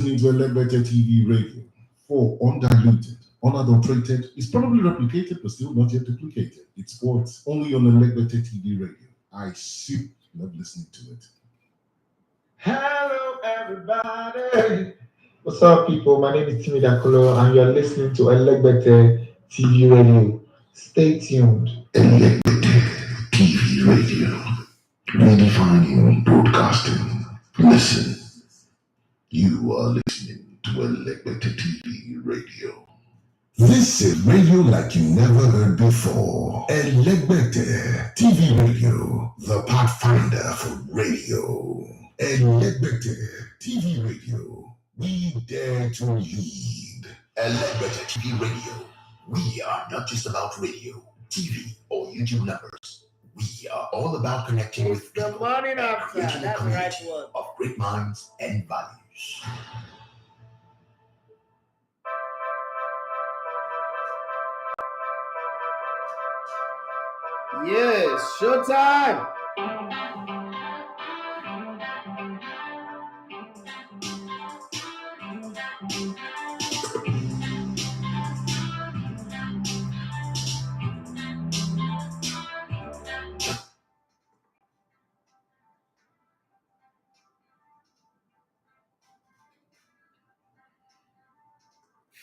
to Better TV radio for undiluted, unadulterated. It's probably replicated, but still not yet duplicated. It's sports only on Better TV radio. I simply love listening to it. Hello, everybody. What's up, people? My name is Timmy Dakolo, and you're listening to Elegbete TV Radio. Stay tuned. Elegbete TV radio. Redefining broadcasting. Listen. You are listening to Elegbete TV radio. This is radio like you never heard before. Elegbete TV radio, the pathfinder for radio. Elegbete TV radio, we dare to lead. Elegbete TV radio, we are not just about radio, TV, or YouTube numbers. We are all about connecting with the morning after. That's the right word. Of great minds and values. Yes, showtime.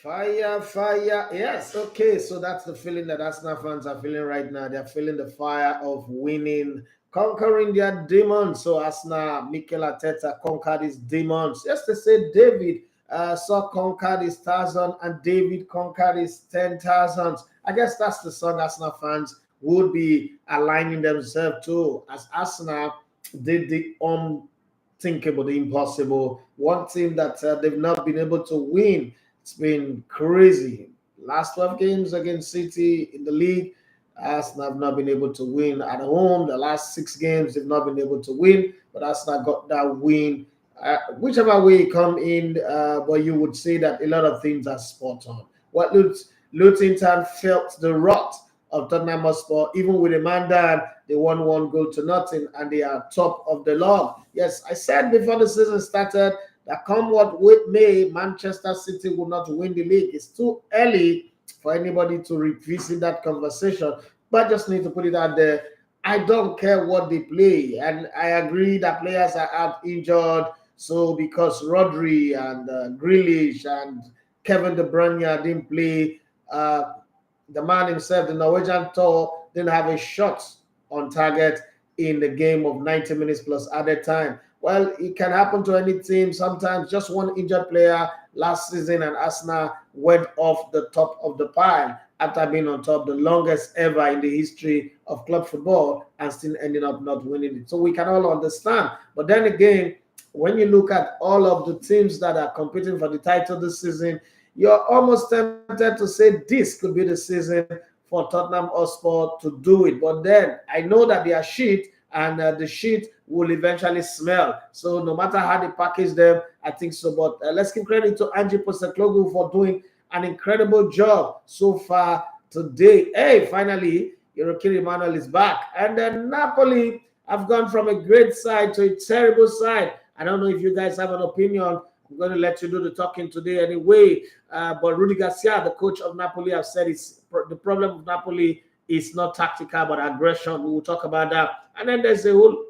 Fire, fire. Yes, okay. So that's the feeling that Arsenal fans are feeling right now. They're feeling the fire of winning, conquering their demons. So Arsenal, Mikel Arteta conquered his demons. Yes, they say David saw conquered his 1,000 and David conquered his 10,000. I guess that's the song Arsenal fans would be aligning themselves to, as Arsenal did the unthinkable, the impossible. One team that they've not been able to win. It's been crazy. Last 12 games against City in the league, Arsenal have not been able to win at home. The last 6 games, they've not been able to win, but Arsenal got that win. Whichever way you come in, but you would say that a lot of things are spot on. What Luton Town felt the rot of Tottenham Hotspur, even with a man down, they won 1-0, and they are top of the log. Yes, I said before the season started that come what may, Manchester City will not win the league. It's too early for anybody to revisit that conversation, but I just need to put it out there. I don't care what they play, and I agree that players are out injured. So because Rodri and Grealish and Kevin De Bruyne didn't play, the man himself, the Norwegian Tour, didn't have a shot on target in the game of 90 minutes plus added time. Well, it can happen to any team. Sometimes just one injured player last season, and Arsenal went off the top of the pile after being on top the longest ever in the history of club football and still ending up not winning it. So we can all understand. But then again, when you look at all of the teams that are competing for the title this season, you're almost tempted to say this could be the season for Tottenham Hotspur to do it. But then I know that they are shit, and the shit will eventually smell. So no matter how they package them, I think so. But let's give credit to Ange Postecoglou for doing an incredible job so far today. Hey, finally, Joaquin Emmanuel is back. And then Napoli have gone from a great side to a terrible side. I don't know if you guys have an opinion. I'm going to let you do the talking today anyway. But Rudy Garcia, the coach of Napoli, have said the problem of Napoli is not tactical, but aggression. We will talk about that. And then there's a whole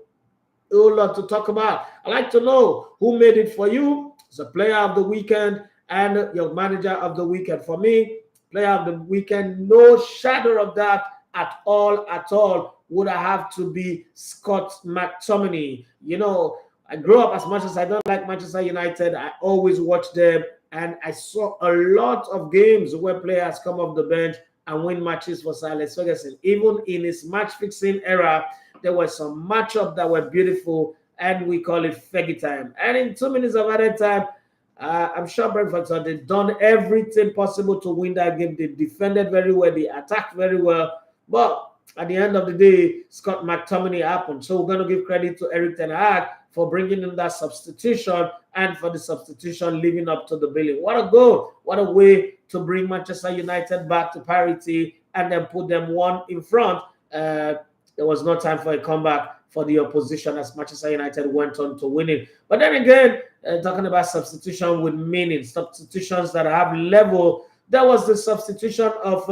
lot to talk about. I'd like to know who made it for you. It's a player of the weekend and your manager of the weekend. For me, player of the weekend, no shadow of that at all, would I have to be Scott McTominay. You know, I grew up, as much as I don't like Manchester United, I always watch them, and I saw a lot of games where players come off the bench and win matches for Sir Alex Ferguson. Even in his match-fixing era, there were some matchups that were beautiful, and we call it Fergie time. And in 2 minutes of added time, I'm sure Brentford, they've done everything possible to win that game. They defended very well, they attacked very well, but at the end of the day, Scott McTominay happened. So we're going to give credit to Eric Ten Hag for bringing in that substitution and for the substitution living up to the billing. What a goal. What a way to bring Manchester United back to parity and then put them one in front. There was no time for a comeback. for the opposition as Manchester United went on to winning. But then again, talking about substitution with meaning, substitutions that have level, that was the substitution of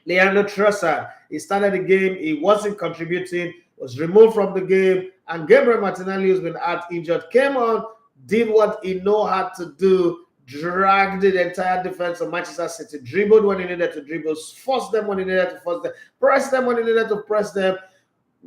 Leandro Trossard. He started the game, he wasn't contributing, was removed from the game, and Gabriel Martinelli, who's been out injured, came on, did what he know how to do, dragged the entire defense of Manchester City, dribbled when he needed to dribble, forced them when he needed to force them, pressed them when he needed to press them.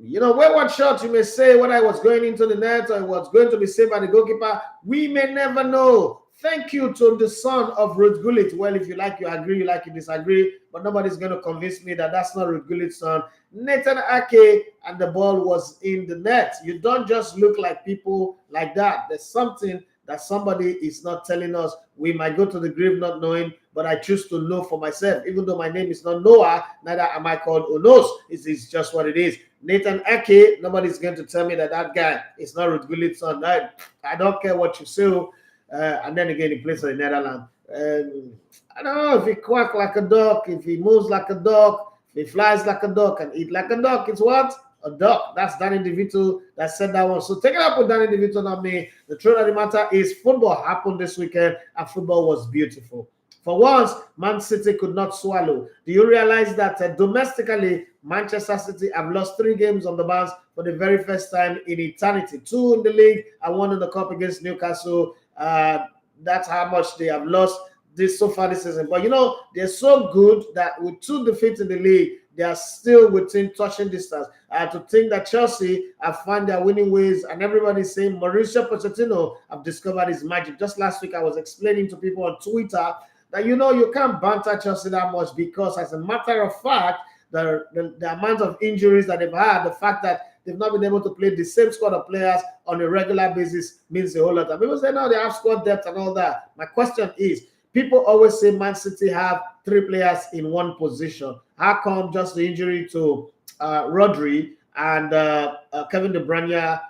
You know, wayward shot, you may say, whether it was going into the net or it was going to be saved by the goalkeeper, we may never know. Thank you to the son of Ruud Gullit. Well, if you like, you agree, you like, you disagree, but nobody's going to convince me that that's not Ruud Gullit's son. Nathan Ake, and the ball was in the net. You don't just look like people like that. There's something that somebody is not telling us. We might go to the grave not knowing, but I choose to know for myself. Even though my name is not Noah, neither am I called Onos. It's just what it is. Nathan Ake, nobody's going to tell me that that guy is not Ruud Gullit's son. I don't care what you say. And then again, he plays for the Netherlands. I don't know if he quacks like a duck, if he moves like a duck, if he flies like a duck and eat like a duck. It's what? A duck. That's Danny DeVito that said that one. So take it up with Danny DeVito, not me. The truth of the matter is football happened this weekend and football was beautiful. For once, Man City could not swallow. Do you realize that domestically, Manchester City have lost 3 games on the bounce for the very first time in eternity? 2 in the league and 1 in the cup against Newcastle. That's how much they have lost so far this season. But you know, they're so good that with 2 defeats in the league, they are still within touching distance. To think that Chelsea have found their winning ways, and everybody's saying Mauricio Pochettino have discovered his magic. Just last week, I was explaining to people on Twitter that, you know, you can't banter Chelsea that much because, as a matter of fact, the amount of injuries that they've had, the fact that they've not been able to play the same squad of players on a regular basis means a whole lot. And people say, no, they have squad depth and all that. My question is, people always say Man City have 3 players in one position. How come just the injury to Rodri and Kevin De Bruyne?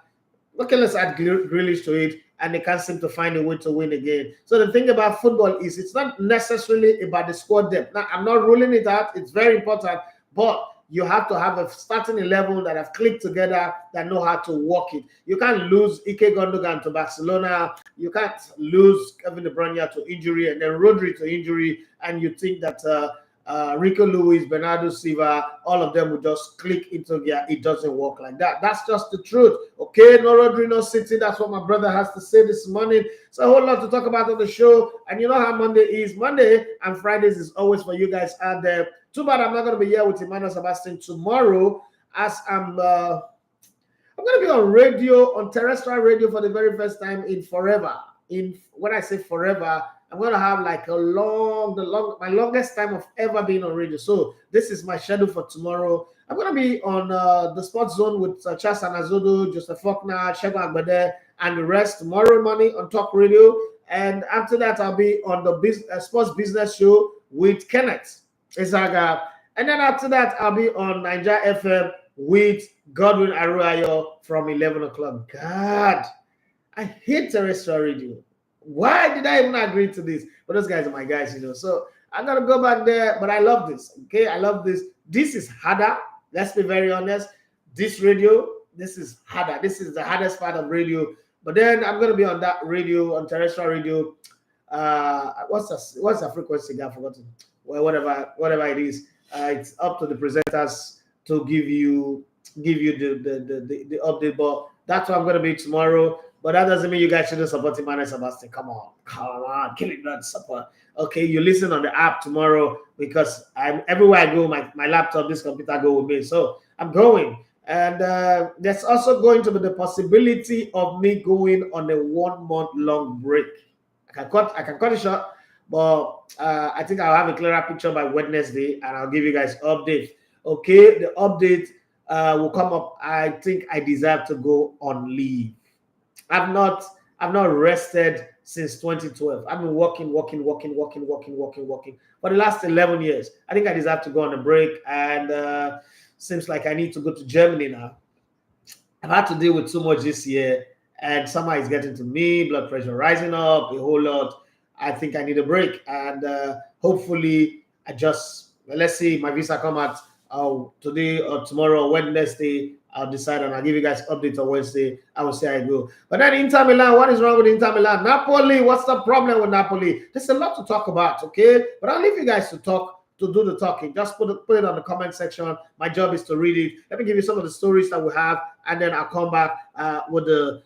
Okay, let's add Grealish to it, and they can't seem to find a way to win again. So the thing about football is it's not necessarily about the squad depth. Now, I'm not ruling it out. It's very important, but you have to have a starting 11 that have clicked together, that know how to work it. You can't lose Ike Gundogan to Barcelona. You can't lose Kevin De Bruyne to injury and then Rodri to injury, and you think that Rico Lewis, Bernardo Silva, all of them will just click into gear. It doesn't work like that. That's just the truth. Okay, no Rodri, no City. That's what my brother has to say this morning. So a whole lot to talk about on the show. And you know how Monday is. Monday and Fridays is always for you guys out there. Too bad I'm not going to be here with Emmanuel Sebastian tomorrow, as I'm going to be on radio, on terrestrial radio for the very first time in forever. When I say forever, I'm going to have like my longest time of ever being on radio. So this is my schedule for tomorrow. I'm going to be on the Sports Zone with Charles Anazodo, Joseph Faulkner, Shegun Agbede, and the rest tomorrow morning on Talk Radio. And after that, I'll be on the Sports Business Show with Kenneth Ezaga. And then after that, I'll be on Niger FM with Godwin Aruayo from 11 o'clock. God, I hate terrestrial radio. Why did I even agree to this? But those guys are my guys, you know. So I'm going to go back there, but I love this, okay? I love this. This is harder. Let's be very honest. This radio, this is harder. This is the hardest part of radio. But then I'm going to be on that radio, on terrestrial radio. What's the frequency? I've forgotten. Well, whatever it is. It's up to the presenters to give you the update. But that's what I'm going to be tomorrow. But that doesn't mean you guys shouldn't support Emmanuel Sebastian. Come on, kill it, not support. Okay, you listen on the app tomorrow, because everywhere I go, my laptop, this computer go with me. So I'm going. And there's also going to be the possibility of me going on a 1-month-long break. I can cut it short, but I think I'll have a clearer picture by Wednesday, and I'll give you guys updates. Okay, the update will come up. I think I deserve to go on leave. I've not rested since 2012. I've been working for the last 11 years. I think I deserve to go on a break, and seems like I need to go to Germany now. I've had to deal with too much this year, and summer is getting to me, blood pressure rising up, a whole lot. I think I need a break, and hopefully let's see my visa come out today or tomorrow or Wednesday, I'll decide and I'll give you guys updates on Wednesday. I will say I go. But then Inter Milan, what is wrong with Inter Milan? Napoli, what's the problem with Napoli? There's a lot to talk about, okay? But I'll leave you guys to do the talking. Just put it on the comment section. My job is to read it. Let me give you some of the stories that we have, and then I'll come back with the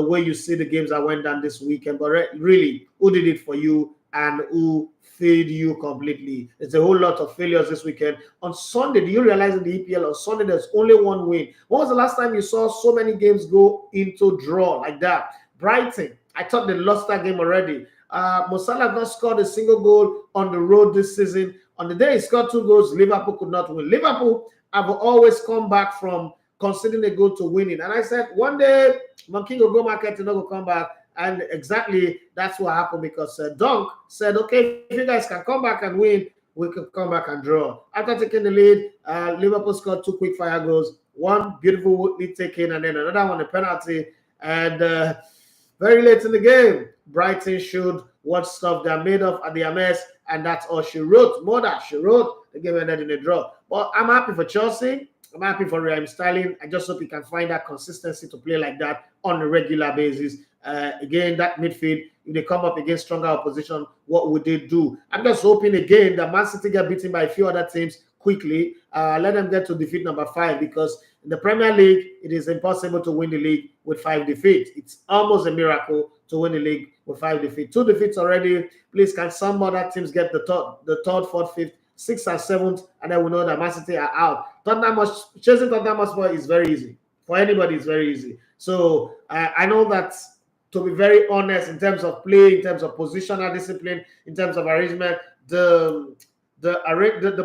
way you see the games that went down this weekend. But really, who did it for you and who failed you completely? There's a whole lot of failures this weekend. On Sunday, do you realize in the EPL on Sunday there's only one win? When was the last time you saw so many games go into draw like that? Brighton, I thought they lost that game already. Mohamed Salah not scored a single goal on the road this season. On the day he scored 2 goals, Liverpool could not win. Liverpool have always come back from conceding a goal to winning. And I said, one day, Monkey will go market and not go come back. And exactly that's what happened, because Dunk said, okay, if you guys can come back and win, we can come back and draw. After taking the lead, Liverpool scored 2 quick fire goals. One beautiful lead taken, and then another one, a penalty. And very late in the game, Brighton showed what stuff they're made of at the AMEX, and that's all she wrote. More than she wrote, the game ended in a draw. But I'm happy for Chelsea. I'm happy for Raheem Sterling. I just hope he can find that consistency to play like that on a regular basis. Again, that midfield, if they come up against stronger opposition, what would they do? I'm just hoping again that Man City get beaten by a few other teams quickly. Let them get to defeat number 5, because in the Premier League, it is impossible to win the league with 5 defeats. It's almost a miracle to win the league with 5 defeats. 2 defeats already. Please, can some other teams get the third, fourth, fifth, 6th, and 7th, and then we know that Man City are out. Chasing Tottenham Hotspur is very easy. For anybody, it's very easy. So I know that, to be very honest, in terms of play, in terms of positional discipline, in terms of arrangement, the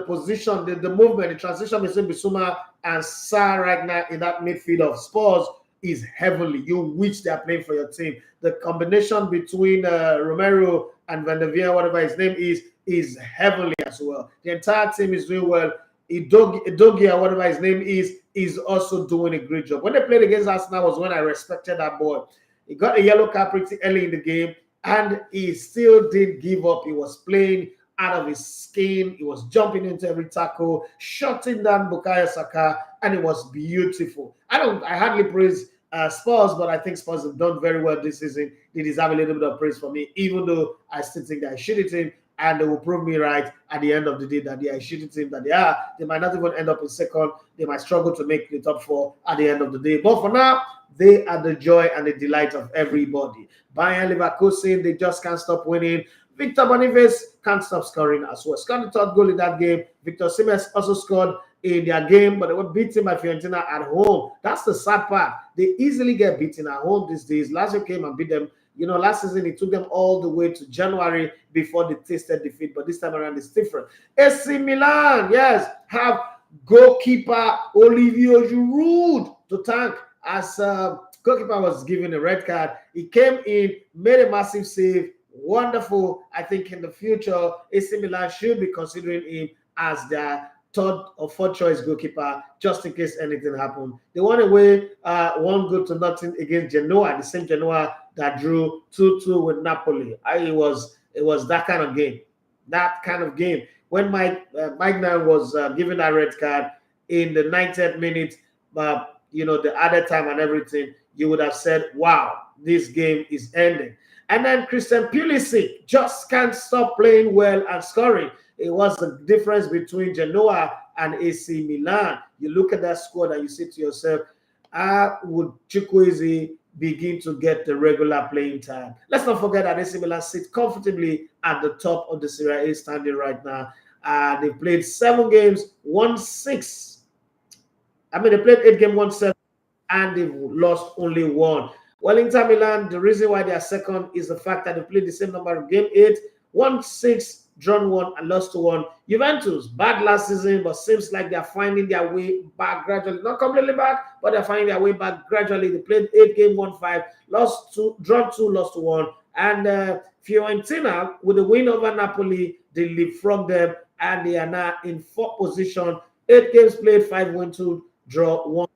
position, the movement, the transition between Bissouma and Sarr right now in that midfield of Spurs is heavenly. Which they are playing for your team. The combination between Romero and Van der Veer, whatever his name is heavenly as well. The entire team is doing well. Idogia, whatever his name is also doing a great job. When they played against Arsenal was when I respected that boy. He got a yellow card pretty early in the game, and he still didn't give up. He was playing out of his skin. He was jumping into every tackle, shutting down Bukayo Saka, and it was beautiful. I hardly praise Spurs, but I think Spurs have done very well this season. They deserve a little bit of praise from me, even though I still think that I shitty team, and they will prove me right at the end of the day that they are a shitty team, that they might not even end up in second. They might struggle to make the top 4 at the end of the day. But for now, they are the joy and the delight of everybody. Bayern Leverkusen, they just can't stop winning. Victor Boniface can't stop scoring as well. Scored the 3rd goal in that game. Victor Siemens also scored in their game, but they were beaten by Fiorentina at home. That's the sad part. They easily get beaten at home these days. Lazio came and beat them. Last season it took them all the way to January before they tasted defeat, but this time around it's different. AC Milan, yes, have goalkeeper Olivier Giroud to thank, as goalkeeper was given a red card. He came in, made a massive save. Wonderful. I think in the future, AC Milan should be considering him as their 3rd or 4th choice goalkeeper, just in case anything happened. They won away 1-0 against Genoa, the same Genoa that drew 2-2 with Napoli. It was that kind of game. That kind of game. When Mike Nan was given that red card in the 90th minute, the added time and everything, you would have said, wow, this game is ending. And then Christian Pulisic just can't stop playing well and scoring. It was the difference between Genoa and AC Milan. You look at that squad and you say to yourself, would Chukwueze begin to get the regular playing time? Let's not forget that AC Milan sits comfortably at the top of the Serie A standing right now. They played 7 games, won 6. They played 8 games, won 7, and they've lost only 1. Well, Inter Milan, the reason why they are second is the fact that they played the same number of games, 8, won 6, drawn 1, and lost 1. Juventus, bad last season, but seems like they're finding their way back gradually. Not completely back, but they're finding their way back gradually. They played 8 games, won 5, lost 2, drawn 2, lost 1. And Fiorentina, with the win over Napoli, they leapfrog them, and they are now in 4th position. 8 games played, 5 win, 2 draw, 1.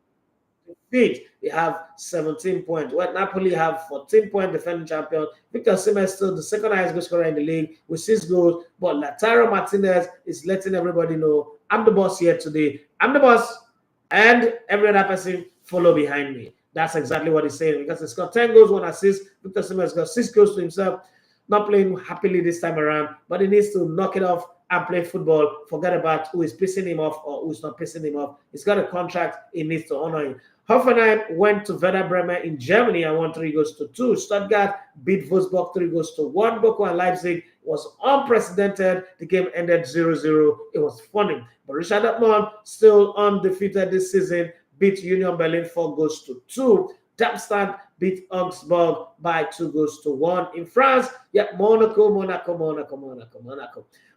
defeat. They have 17 points. Well, Napoli have 14 points, defending champion. Victor Osimhen is still the second highest goal scorer in the league with 6 goals. But Lautaro Martinez is letting everybody know, I'm the boss here today. I'm the boss, and every other person follow behind me. That's exactly what he's saying, because he's got 10 goals, 1 assist. Victor Osimhen has got 6 goals to himself. Not playing happily this time around, but he needs to knock it off and play football. Forget about who is pissing him off or who is not pissing him off. He's got a contract. He needs to honor him. Hoffenheim went to Werder Bremen in Germany and won 3-2. Stuttgart beat Wolfsburg 3-1. Bochum and Leipzig was unprecedented. The game ended 0-0. It was funny. Borussia Dortmund, still undefeated this season, beat Union Berlin 4-2. Darmstadt beat Augsburg by 2-1. In France,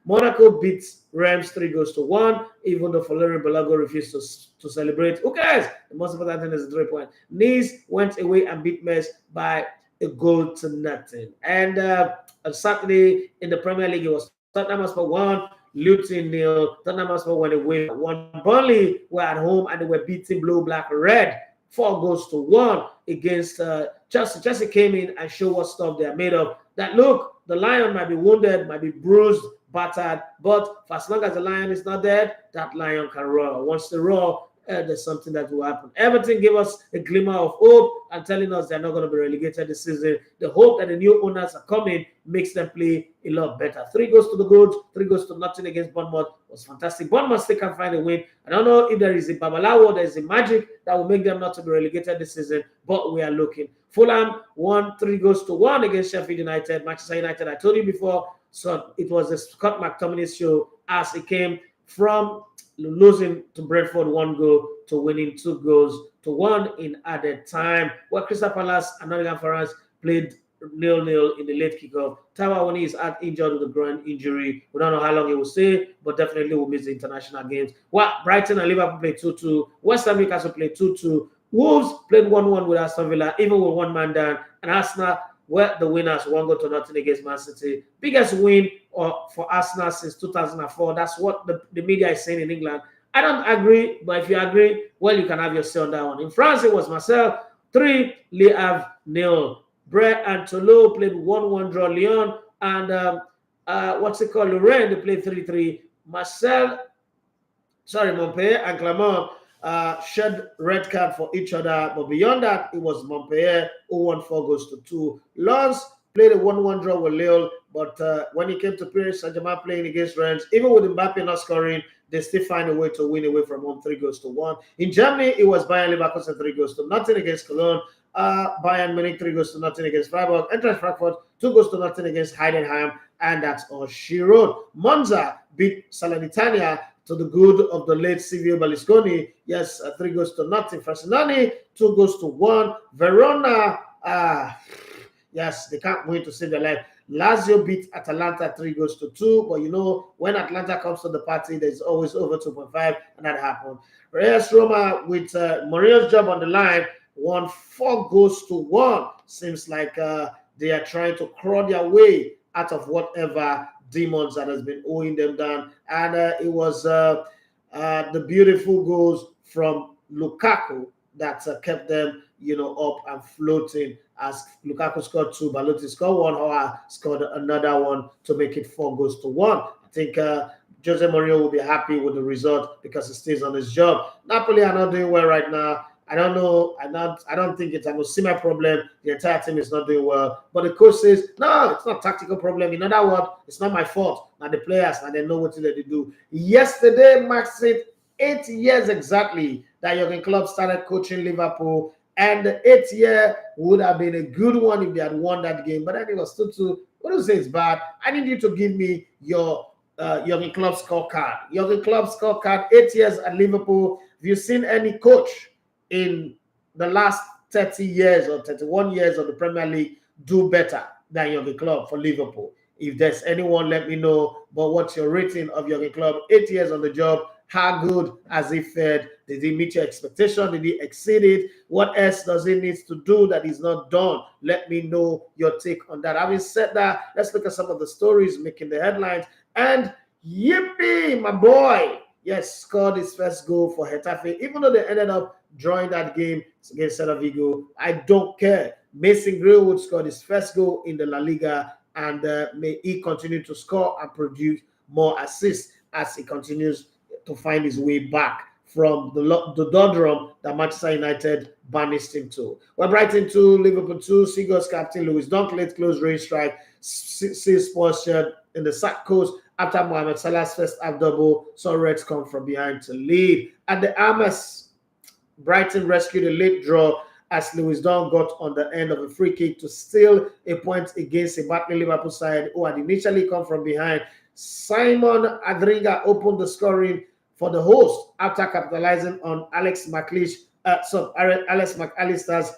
Monaco beat Reims 3-1, even though Florent Balago refused to celebrate. Who cares? The most important thing is the 3 point. Nice went away and beat Metz by 1-0. And on Saturday in the Premier League, it was Tottenham Hotspur 1, Luton 0. Tottenham Hotspur went away 1. Burnley were at home and they were beating Blue, Black, Red 4-1 against Chelsea. Chelsea came in and showed what stuff they are made of. That look, the Lion might be wounded, might be bruised, battered, but for as long as the Lion is not dead, that Lion can roar. Once they roar, there's something that will happen. Everything gave us a glimmer of hope and telling us they're not going to be relegated this season. The hope that the new owners are coming makes them play a lot better. 3 goals to the good, 3-0 against Bournemouth was fantastic. Bournemouth still can find a win. I don't know if there is a Babalawo, there is a magic that will make them not to be relegated this season, but we are looking. Fulham won 3-1 against Sheffield United. Manchester United, I told you before, so it was a Scott McTominay show as it came from losing to Brentford 1 goal to winning 2-1 in added time. Well, Crystal Palace and Nottingham Forest played 0-0 in the late kickoff. Taiwo Awoniyi is injured with a groin injury. We don't know how long he will stay, but definitely will miss the international games. Well, Brighton and Liverpool played 2-2. West Ham Newcastle played 2-2. Wolves played 1-1 with Aston Villa, even with 1 man down. And Arsenal were the winners, 1-0 against Man City. Biggest win for Arsenal since 2004. That's what the media is saying in England. I don't agree, but if you agree, well, you can have your say on that one. In France, it was Marseille 3, Le Havre 0. Brett and Toulouse played 1-1 draw. Lyon and Lorraine, they played 3-3. Montpellier and Clermont shed red card for each other, but beyond that, it was Montpellier who won 4-2. Lens played a 1-1 draw with Lille, but when it came to Paris Saint-Germain playing against Rennes, even with Mbappe not scoring, they still find a way to win away from home 3-1. In Germany, it was Bayern Leverkusen 3-0 against Cologne. Bayern Munich 3-0 against Freiburg. Eintracht Frankfurt 2-0 against Heidenheim, and that's all she wrote. Monza beat Salernitana to the good of the late Silvio Berlusconi. Yes, 3-0. Frosinone 2-1. Verona, yes, they can't wait to save their life. Lazio beat Atalanta 3-2, but you know, when Atlanta comes to the party, there's always over 2.5, and that happened. Whereas Roma, with Mourinho's job on the line, won 4-1. Seems like they are trying to crawl their way out of whatever demons that has been owing them down. And it was the beautiful goals from Lukaku that kept them, up and floating. As Lukaku scored 2, Balotelli scored 1, or scored another one to make it 4-1. I think Jose Mourinho will be happy with the result because he stays on his job. Napoli are not doing well right now. I don't know. I don't think it's an Osimhen problem. The entire team is not doing well. But the coach says, no, it's not a tactical problem. In other words, it's not my fault. Now the players, and they know what they do. Yesterday marks it 8 years exactly that Jurgen Klopp started coaching Liverpool. And the 8th year would have been a good one if they had won that game. But then it was 2-2. What do you say it's bad? I need you to give me your Jurgen Klopp scorecard. Jurgen Klopp scorecard, 8 years at Liverpool. Have you seen any coach in the last 30 years or 31 years of the Premier League do better than Jurgen Klopp for Liverpool? If there's anyone, let me know. But what's your rating of Jurgen Klopp? 8 years on the job. How good has he fared? Did he meet your expectation? Did he exceed it? What else does he need to do that he's not done? Let me know your take on that. Having said that, let's look at some of the stories making the headlines. And yippee, my boy. yes, scored his first goal for Getafe, even though they ended up drawing that game against Celta Vigo. I don't care. Mason Greenwood scored his first goal in the La Liga, and may he continue to score and produce more assists as he continues to find his way back from the doldrum that Manchester United banished him to. Well, Brighton 2, Liverpool 2, Seagulls captain Lewis Dunk late close range strike, sees Spurs shirt in the sack coast after Mohamed Salah's first half double, saw Reds come from behind to lead. At the AMEX, Brighton rescued a late draw as Lewis Dunk got on the end of a free kick to steal a point against a battling Liverpool side who had initially come from behind. Simon Adingra opened the scoring for the host after capitalizing on Alex Mac Allilster's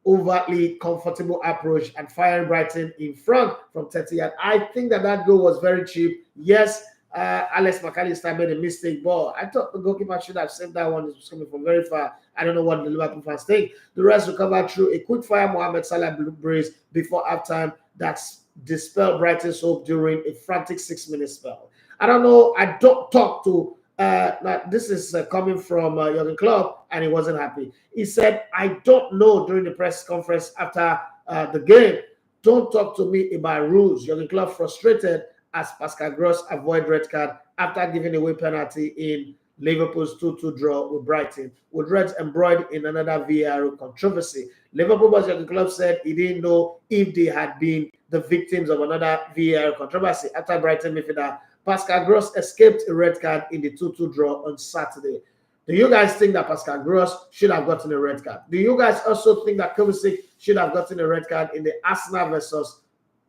overtly comfortable approach and firing Brighton in front from 30 yards. I think that goal was very cheap. Yes, Alex Mac Allilster made a mistake, but I thought the goalkeeper should have saved that one. It was coming from very far. I don't know what the Liverpool fans think. The rest recovered through a quick fire Mohamed Salah brace before halftime that's dispelled Brighton's hope during a frantic 6-minute spell. I don't know. I don't talk to now this is coming from Jurgen Klopp, and he wasn't happy. He said, I don't know during the press conference after the game. Don't talk to me about rules. Jurgen Klopp frustrated as Pascal Gross avoided red card after giving away penalty in Liverpool's 2-2 draw with Brighton, with Reds embroiled in another VAR controversy. Liverpool boss Jurgen Klopp said he didn't know if they had been the victims of another VAR controversy after Brighton midfielder Pascal Gross escaped a red card in the 2-2 draw on Saturday. Do you guys think that Pascal Gross should have gotten a red card? Do you guys also think that Kovacic should have gotten a red card in the Arsenal versus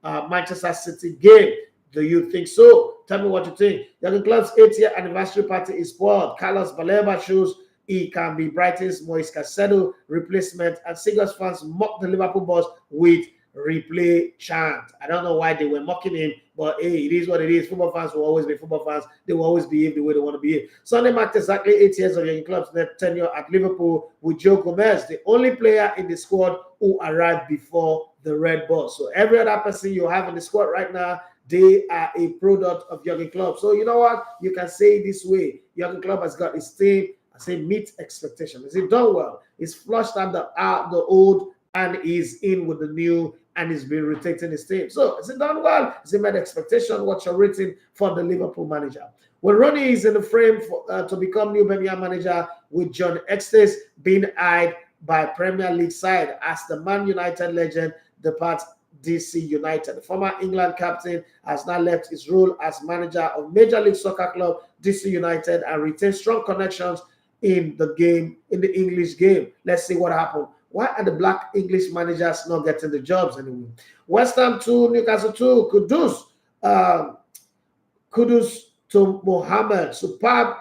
Manchester City game? Do you think so? Tell me what you think. Jurgen Klopp's 8th-year anniversary party is spoiled. Carlos Baleba shows he can be Brighton's Moise Caicedo replacement, and Seagulls fans mock the Liverpool boss with replay chant. I don't know why they were mocking him, but hey, it is what it is. Football fans will always be football fans. They will always behave the way they want to behave. Sunday marked exactly 8 years of Jurgen Klopp's tenure at Liverpool, with Joe Gomez, the only player in the squad who arrived before the Red Bull. So every other person you have in the squad right now, they are a product of Jurgen Klopp. So you know what? You can say it this way. Jurgen Klopp has got his team, I say, meet expectation. Is it done well? He's flushed out the old and is in with the new, and he's been rotating his team. So is it done well? Is it met expectation? What's your rating for the Liverpool manager? Well, Ronnie is in the frame to become new Birmingham manager, with John Extes being eyed by Premier League side as the Man United legend departs DC United. The former England captain has now left his role as manager of Major League Soccer club DC United and retains strong connections in the English game. Let's see what happened. Why are the black English managers not getting the jobs anymore? West Ham 2, Newcastle 2. Kudus to Mohammed. Superb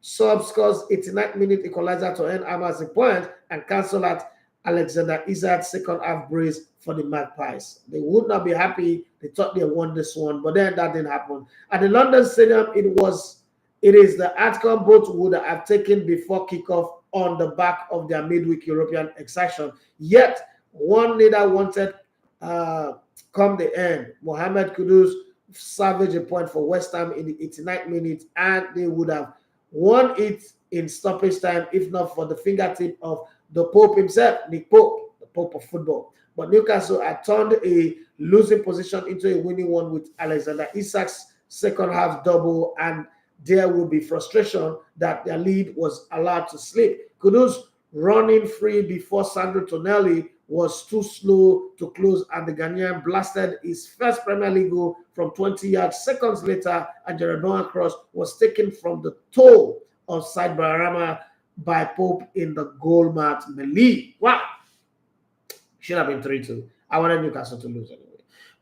sub scores 89th minute equalizer to end Hammers a point and cancel at Alexander Isak's second half brace for the Magpies. They would not be happy. They thought they won this one, but then that didn't happen. At the London Stadium, it is the outcome both would have taken before kickoff on the back of their midweek European excitation. Yet, one neither wanted come the end. Mohamed Kudus salvaged a point for West Ham in the 89th minute, and they would have won it in stoppage time if not for the fingertip of the Pope himself, Nick Pope, the Pope of football. But Newcastle had turned a losing position into a winning one with Alexander Isak's second half double, and there will be frustration that their lead was allowed to slip. Kudus running free before Sandro Tonelli was too slow to close, and the Ghanaian blasted his first Premier League goal from 20 yards. Seconds later, a Jeroboam cross was taken from the toe of Said Barama by Pope in the goal mat melee. Wow. Should have been 3-2. I wanted Newcastle to lose anyway.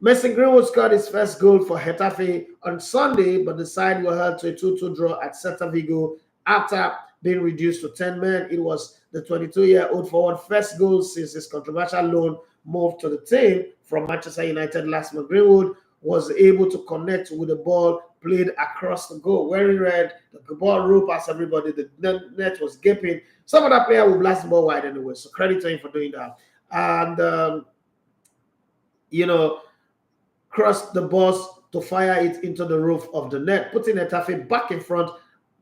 Mason Greenwood scored his first goal for Getafe on Sunday, but the side were held to a 2-2 draw at Celta Vigo after being reduced to 10 men. It was the 22-year-old forward first goal since his controversial loan moved to the team from Manchester United last month. Greenwood was able to connect with the ball played across the goal. Wearing red, the ball rolled past everybody. The net was gaping. Some other player will blast the ball wide anyway, so credit to him for doing that. And, crossed the ball to fire it into the roof of the net, putting Getafe back in front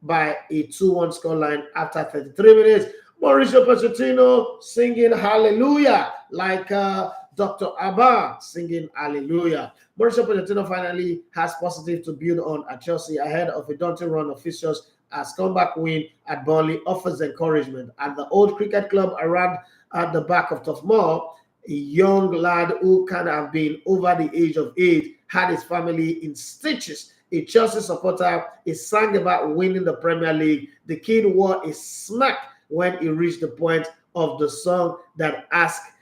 by a 2-1 scoreline after 33 minutes. Mauricio Pochettino singing hallelujah like Dr. Abba singing hallelujah. Mauricio Pochettino finally has positive to build on at Chelsea ahead of a daunting run of fixtures as comeback win at Burnley offers encouragement. At the old cricket club around at the back of Turf Moor, a young lad who can have been over the age of 8 had his family in stitches. A Chelsea supporter, he sang about winning the Premier League. The kid wore a smack when he reached the point of the song that asked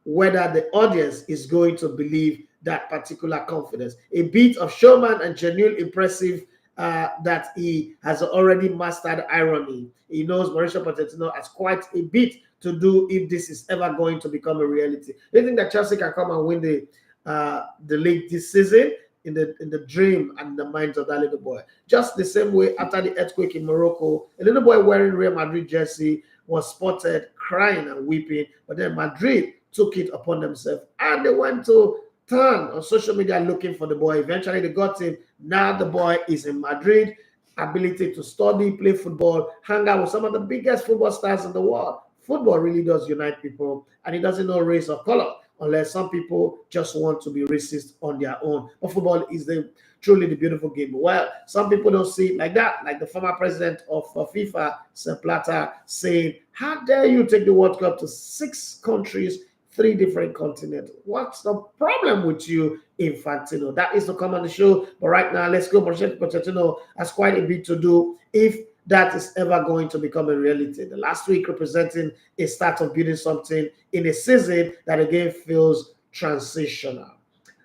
whether the audience is going to believe that particular confidence. A bit of showman and genuine impressive that he has already mastered irony. He knows Mauricio Pochettino has quite a bit to do if this is ever going to become a reality. Do you think that Chelsea can come and win the league this season? In the dream and the minds of that little boy. Just the same way after the earthquake in Morocco, a little boy wearing Real Madrid jersey was spotted crying and weeping, but then Madrid took it upon themselves and they went to turn on social media looking for the boy. Eventually they got him. Now the boy is in Madrid, ability to study, play football, hang out with some of the biggest football stars in the world. Football really does unite people, and it doesn't know race or color, unless some people just want to be racist on their own. But football is truly the beautiful game. Well, some people don't see it like that, like the former president of FIFA, Sepp Blatter, saying, how dare you take the World Cup to 6 countries, 3 different continents? What's the problem with you, Infantino? That is to come on the show. But right now, let's go. Pochettino has quite a bit to do if that is ever going to become a reality. The last week representing a start of building something in a season that again feels transitional.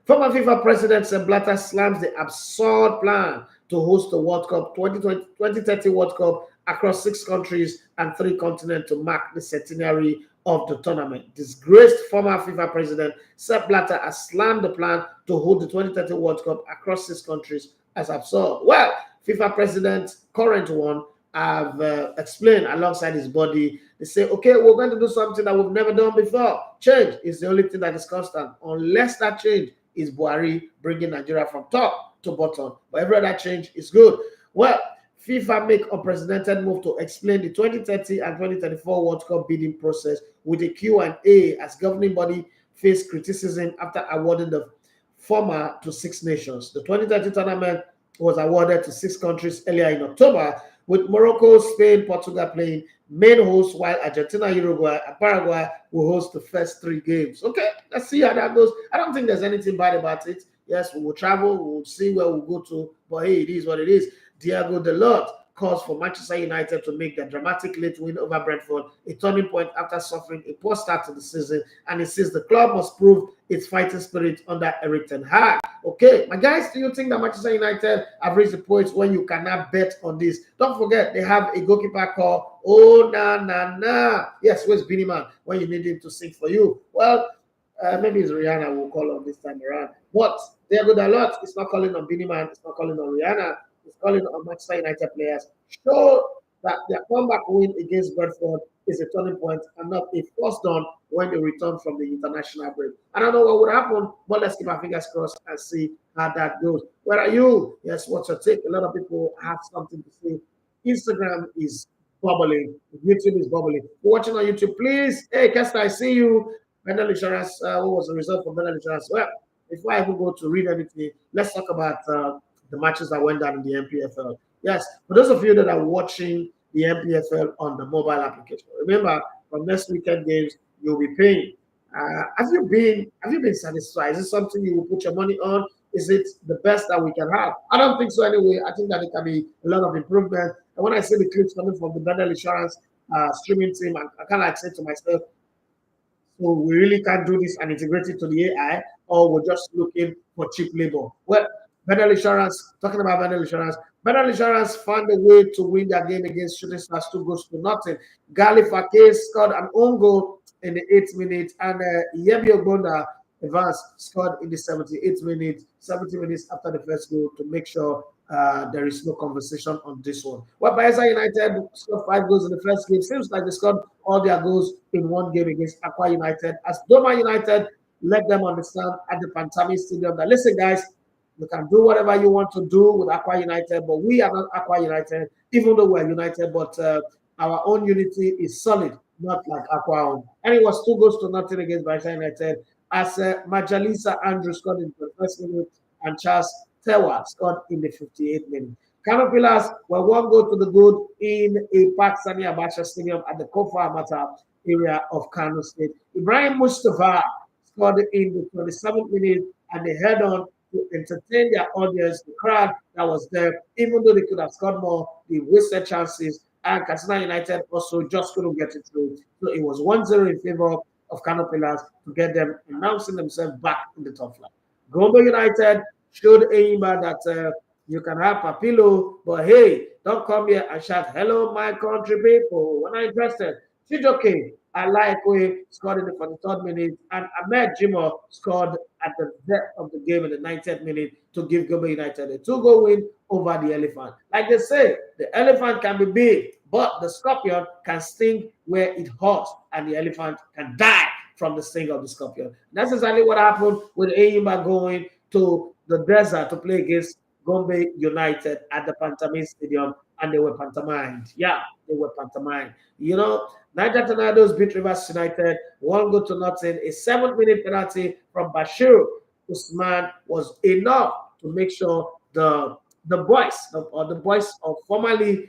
Former FIFA president Sepp Blatter slams the absurd plan to host the World Cup 2030 World Cup across 6 countries and 3 continents to mark the centenary of the tournament. Disgraced former FIFA president Sepp Blatter has slammed the plan to hold the 2030 World Cup across 6 countries as absurd. Well, FIFA president, current one, have explained alongside his body. They say, okay, we're going to do something that we've never done before. Change is the only thing that is constant. Unless that change is Buhari bringing Nigeria from top to bottom. But every other change is good. Well, FIFA make unprecedented move to explain the 2030 and 2034 World Cup bidding process with a Q&A as governing body faced criticism after awarding the former to 6 nations. The 2030 tournament was awarded to 6 countries earlier in October, with Morocco, Spain, Portugal playing main hosts, while Argentina, Uruguay, and Paraguay will host the first 3 games. Okay, let's see how that goes. I don't think there's anything bad about it. Yes, we will travel, we'll see where we'll go to, but hey, it is what it is. Diego Dalot calls for Manchester United to make their dramatic late win over Brentford a turning point after suffering a poor start to the season, and it says the club must prove its fighting spirit under Erik ten Hag. Okay, my guys, do you think that Manchester United have reached the point when you cannot bet on this? Don't forget, they have a goalkeeper called Oh Na Na Na. Yes, where's Beanie Man when you need him to sing for you? Well, maybe it's Rihanna will call on this time around. But Diego Dalot is not calling on Beanie Man, it's not calling on Rihanna. Is calling on Manchester United players. Show that their comeback win against Brentford is a turning point and not a forced down when they return from the international break. I don't know what would happen, but let's keep our fingers crossed and see how that goes. Where are you? Yes, what's your take? A lot of people have something to say. Instagram is bubbling. YouTube is bubbling. If you're watching on YouTube, please. Hey, Kester, I see you. Bendel Insurance. What was the result for Bendel Insurance? Well, before I even go to read anything, let's talk about the matches that went down in the MPFL. Yes, for those of you that are watching the MPFL on the mobile application, remember from next weekend games you'll be paying. Have you been satisfied? Is it something you will put your money on? Is it the best that we can have? I don't think so anyway. I think that it can be a lot of improvement. And when I see the clips coming from the Bendel Insurance streaming team, I kind of like say to myself, so we really can't do this and integrate it to the AI, or we're just looking for cheap labor. Well, Bendel Insurance, talking about Bendel Insurance found a way to win their game against Shooting Stars 2-0. Gali Fake scored an own goal in the 8th minute, and Yebi Ogbonda Evans scored in the 78th minute, 70 minutes after the first goal to make sure there is no conversation on this one. Well, Bayelsa United scored 5 goals in the first game. Seems like they scored all their goals in one game against Aqua United, as Doma United let them understand at the Pantami Stadium that, listen, guys, You can do whatever you want to do with Aqua United, but we are not Aqua United, even though we're united, but our own unity is solid, not like Aqua own. And it was 2-0 against Brighton United as Majalisa Andrew scored in the first minute and Charles Tewa scored in the 58th minute. Kano Pillars were 1 to the good in a Park Sani Abacha Stadium at the Kofa Amata area of Kano State. Ibrahim Mustafa scored in the 27th minute and they head on to entertain their audience, the crowd that was there, even though they could have scored more, they wasted chances. And Katsina United also just couldn't get it through. So it was 1-0 in favor of Kano Pillars to get them announcing themselves back in the top flight. Gombe United showed Eimba that you can have Papilo, but hey, don't come here and shout, hello, my country people. We're not interested. Chijoke Alaikwe scored in the 43rd minute, and Ahmed Jimo scored at the death of the game in the 90th minute to give Gombe United a 2-goal win over the Elephant. Like they say, the elephant can be big, but the scorpion can sting where it hurts, and the elephant can die from the sting of the scorpion. That's exactly what happened with Eyimba going to the desert to play against Gombe United at the Pantomime Stadium, and they were pantomimed. Yeah, they were pantomimed. You know, Niger Tornadoes beat Rivers United 1-0. A 7th-minute penalty from Bashir Usman was enough to make sure the boys of formerly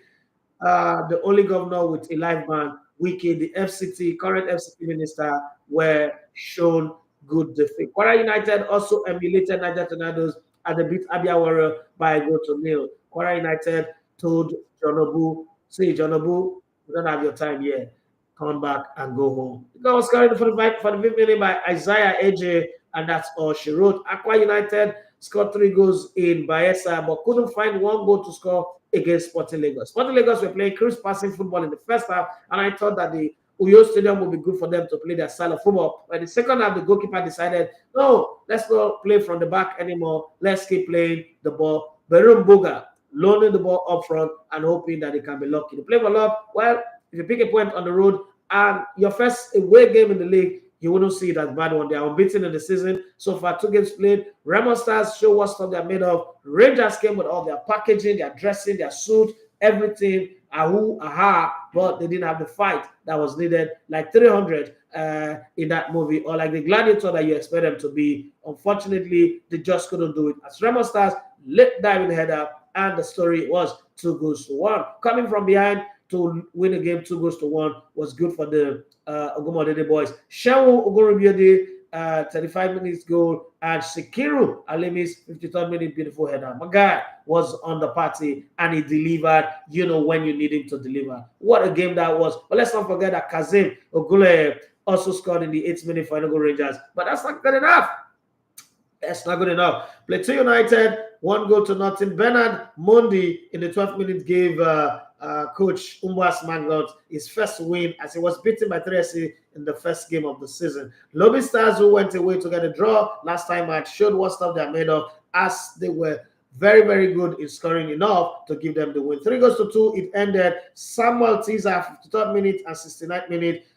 the only governor with a live band, Wiki, the FCT, current FCT minister, were shown good defeat. Kwara United also emulated Niger Tornadoes and they beat Abia Warrior by a 0-0. Kwara United told Jonobu, say, Jonobu, we don't have your time here. Come back and go home. The goal was carried for the 5th minute by Isaiah AJ, and that's all she wrote. Aqua United scored 3 goals in Bayelsa, but couldn't find 1 goal to score against Sporting Lagos. Sporting Lagos were playing cruise passing football in the first half, and I thought that the Uyo Stadium would be good for them to play their style of football. But in the second half, the goalkeeper decided, no, let's not play from the back anymore. Let's keep playing the ball. Berum Boga loaning the ball up front and hoping that they can be lucky. The play for love, well, if you pick a point on the road and your first away game in the league, you wouldn't see it as bad one. They are unbeaten in the season. So far, 2 games played. Remo Stars show what stuff they're made of. Rangers came with all their packaging, their dressing, their suit, everything. Ahoo, aha. But they didn't have the fight that was needed, like 300 in that movie, or like the gladiator that you expect them to be. Unfortunately, they just couldn't do it. As Remo Stars let diving header, and the story was 2-1. Coming from behind to win a game 2-1 was good for the Ogumodede boys. Shehu Ogorobiode, 35 minutes goal, and Sekiru Alemi's 53rd minute beautiful header. My guy was on the party and he delivered, when you need him to deliver. What a game that was. But let's not forget that Kazim Ogule also scored in the 8th minute for Enugu Rangers. But that's not good enough. That's not good enough. Plateau United, 1-0. Bernard Mondi in the 12th minute gave coach Umwas Mangot his first win as he was beaten by 3SC in the first game of the season. Lobby Stars, who went away to get a draw last time, had showed what stuff they're made of as they were very, very good in scoring enough to give them the win. 3-2. It ended. Samuel Tiza, 53rd minute and 69th minute.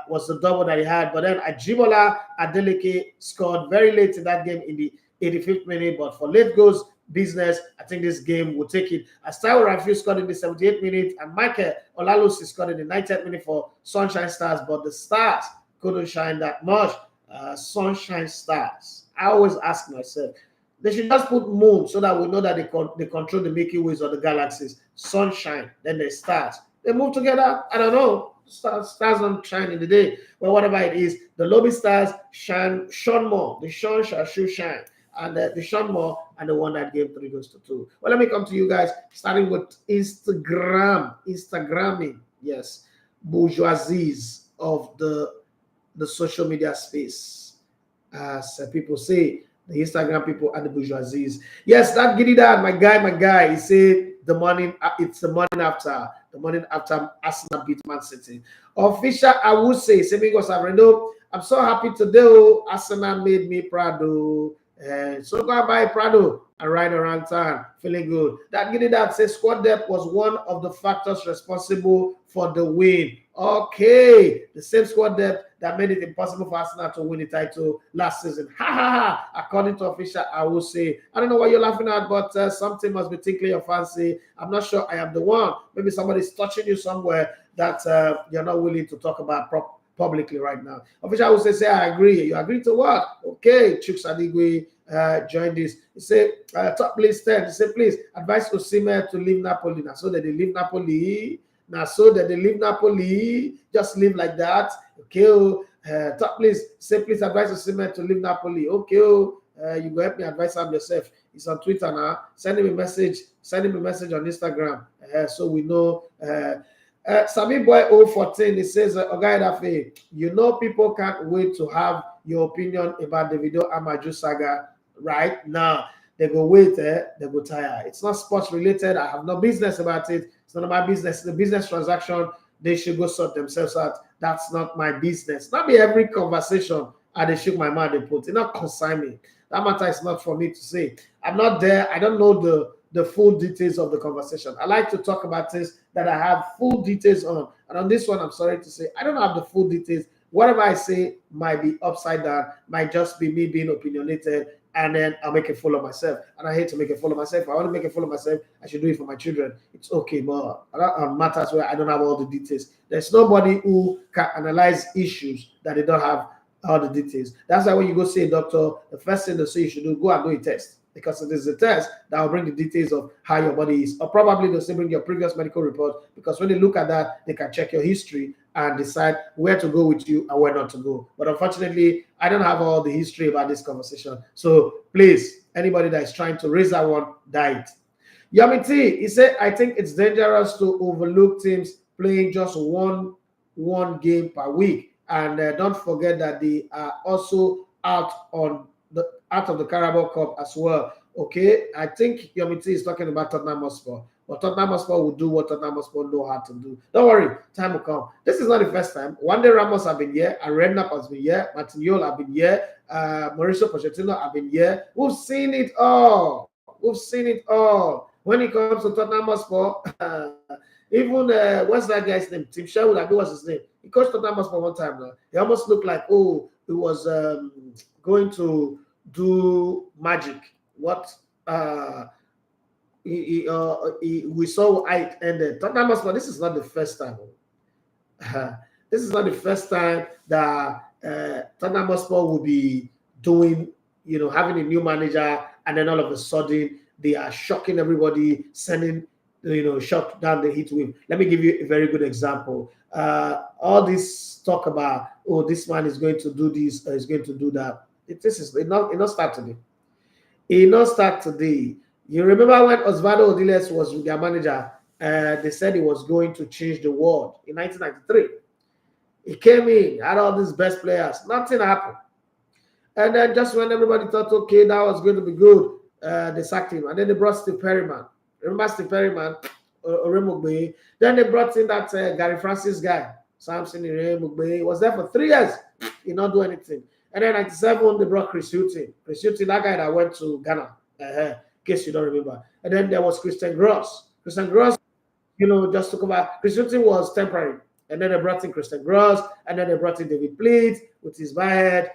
Was the double that he had, but then Ajibola Adeleke scored very late in that game in the 85th minute. But for late goals business, I think this game will take it. As Taiwo Rafiu scored in the 78th minute, and Michael Olalusi scored in the 90th minute for Sunshine Stars, but the Stars couldn't shine that much. Sunshine Stars. I always ask myself, they should just put moon so that we know that they control the Milky Ways or the galaxies. Sunshine, then the stars. They move together. I don't know. Stars don't shine in the day, but whatever it is, the lobby stars shine more. The sun shall shine, and the shine more, and the one that gave 3-2. Well, let me come to you guys, starting with Instagramming. Yes, bourgeoisies of the social media space, as people say, the Instagram people and the bourgeoisies. Yes, that giddy dad, my guy. He said it's the morning after Arsenal beat Man City. Official, I would say, Semigos Avrendo, I'm so happy today. Arsenal made me proud. So go and buy Prado and ride around town feeling good. That Giddy that says squad depth was one of the factors responsible for the win. Okay, the same squad depth that made it impossible for Arsenal to win the title last season. Ha ha ha! According to official, I will say, I don't know what you're laughing at, but something must be tickling your fancy. I'm not sure I am the one. Maybe somebody's touching you somewhere that you're not willing to talk about publicly right now. Official will say, I agree. You agree to what? Okay, Chuks Adigwe join this. He said, top list 10. He said, please advise Osimhen to leave Napoli. Now, so that they leave Napoli. Now, so that they leave Napoli. Just leave like that. Okay. Top list. Say, please advise Osimhen to leave Napoli. Okay. You go help me advise him yourself. He's on Twitter now. Send him a message. Send him a message on Instagram. So we know. Sami Boy 014, he says, Ogaedafe, you know people can't wait to have your opinion about the Davido Amaju saga right now. They go wait, they go tire. It's not sports related. I have no business about it. It's none of my business. It's a business transaction. They should go sort themselves out. That's not my business. Not be every conversation and they shook my mouth they put. It not consign me. That matter is not for me to say. I'm not there. I don't know the full details of the conversation. I like to talk about things that I have full details on. And on this one, I'm sorry to say, I don't have the full details. Whatever I say might be upside down, might just be me being opinionated, and then I'll make a fool of myself. And I hate to make a fool of myself. If I want to make a fool of myself, I should do it for my children. It's okay, but on matters where I don't have all the details. There's nobody who can analyze issues that they don't have all the details. That's why when you go see a doctor, the first thing they say you should do, go and do a test. Because it is a test that will bring the details of how your body is. Or probably they'll say bring your previous medical report, because when they look at that, they can check your history and decide where to go with you and where not to go. But unfortunately, I don't have all the history about this conversation. So please, anybody that is trying to raise that one, die it. Yamiti, he said, I think it's dangerous to overlook teams playing just one game per week. And don't forget that they are also out of the Carabao Cup as well. Okay, I think Yomiti is talking about Tottenham Hotspur. But Tottenham Hotspur will do what Tottenham Hotspur know how to do. Don't worry, time will come. This is not the first time. Wande Ramos have been here, Redknapp has been here, Martin Yol have been here, Mauricio Pochettino have been here. We've seen it all. We've seen it all. When it comes to Tottenham Hotspur, even what's that guy's name? Tim Sherwood, I think what's his name. He coached Tottenham Hotspur one time now. He almost looked like, oh, he was going to do magic. What we saw it ended. Tottenham Hotspur, this is not the first time. This is not the first time that Tottenham Hotspur will be doing, having a new manager, and then all of a sudden they are shocking everybody, sending, shot down the heat wave. Let me give you a very good example. All this talk about, oh, this man is going to do this, is going to do that. It not start today. It not start today. You remember when Osvaldo Odiles was their manager? They said he was going to change the world in 1993. He came in, had all these best players. Nothing happened. And then just when everybody thought, okay, that was going to be good, they sacked him. And then they brought Steve Perryman. Remember Steve Perryman? Then they brought in that Gary Francis guy, Samson Iremugbe. He was there for 3 years. He did not do anything. And then 97, they brought Chris Hughton. Chris Hughton, that guy that went to Ghana, in case you don't remember. And then there was Christian Gross. Christian Gross, just took over. Chris Hughton was temporary. And then they brought in Christian Gross. And then they brought in David Pleat with his bad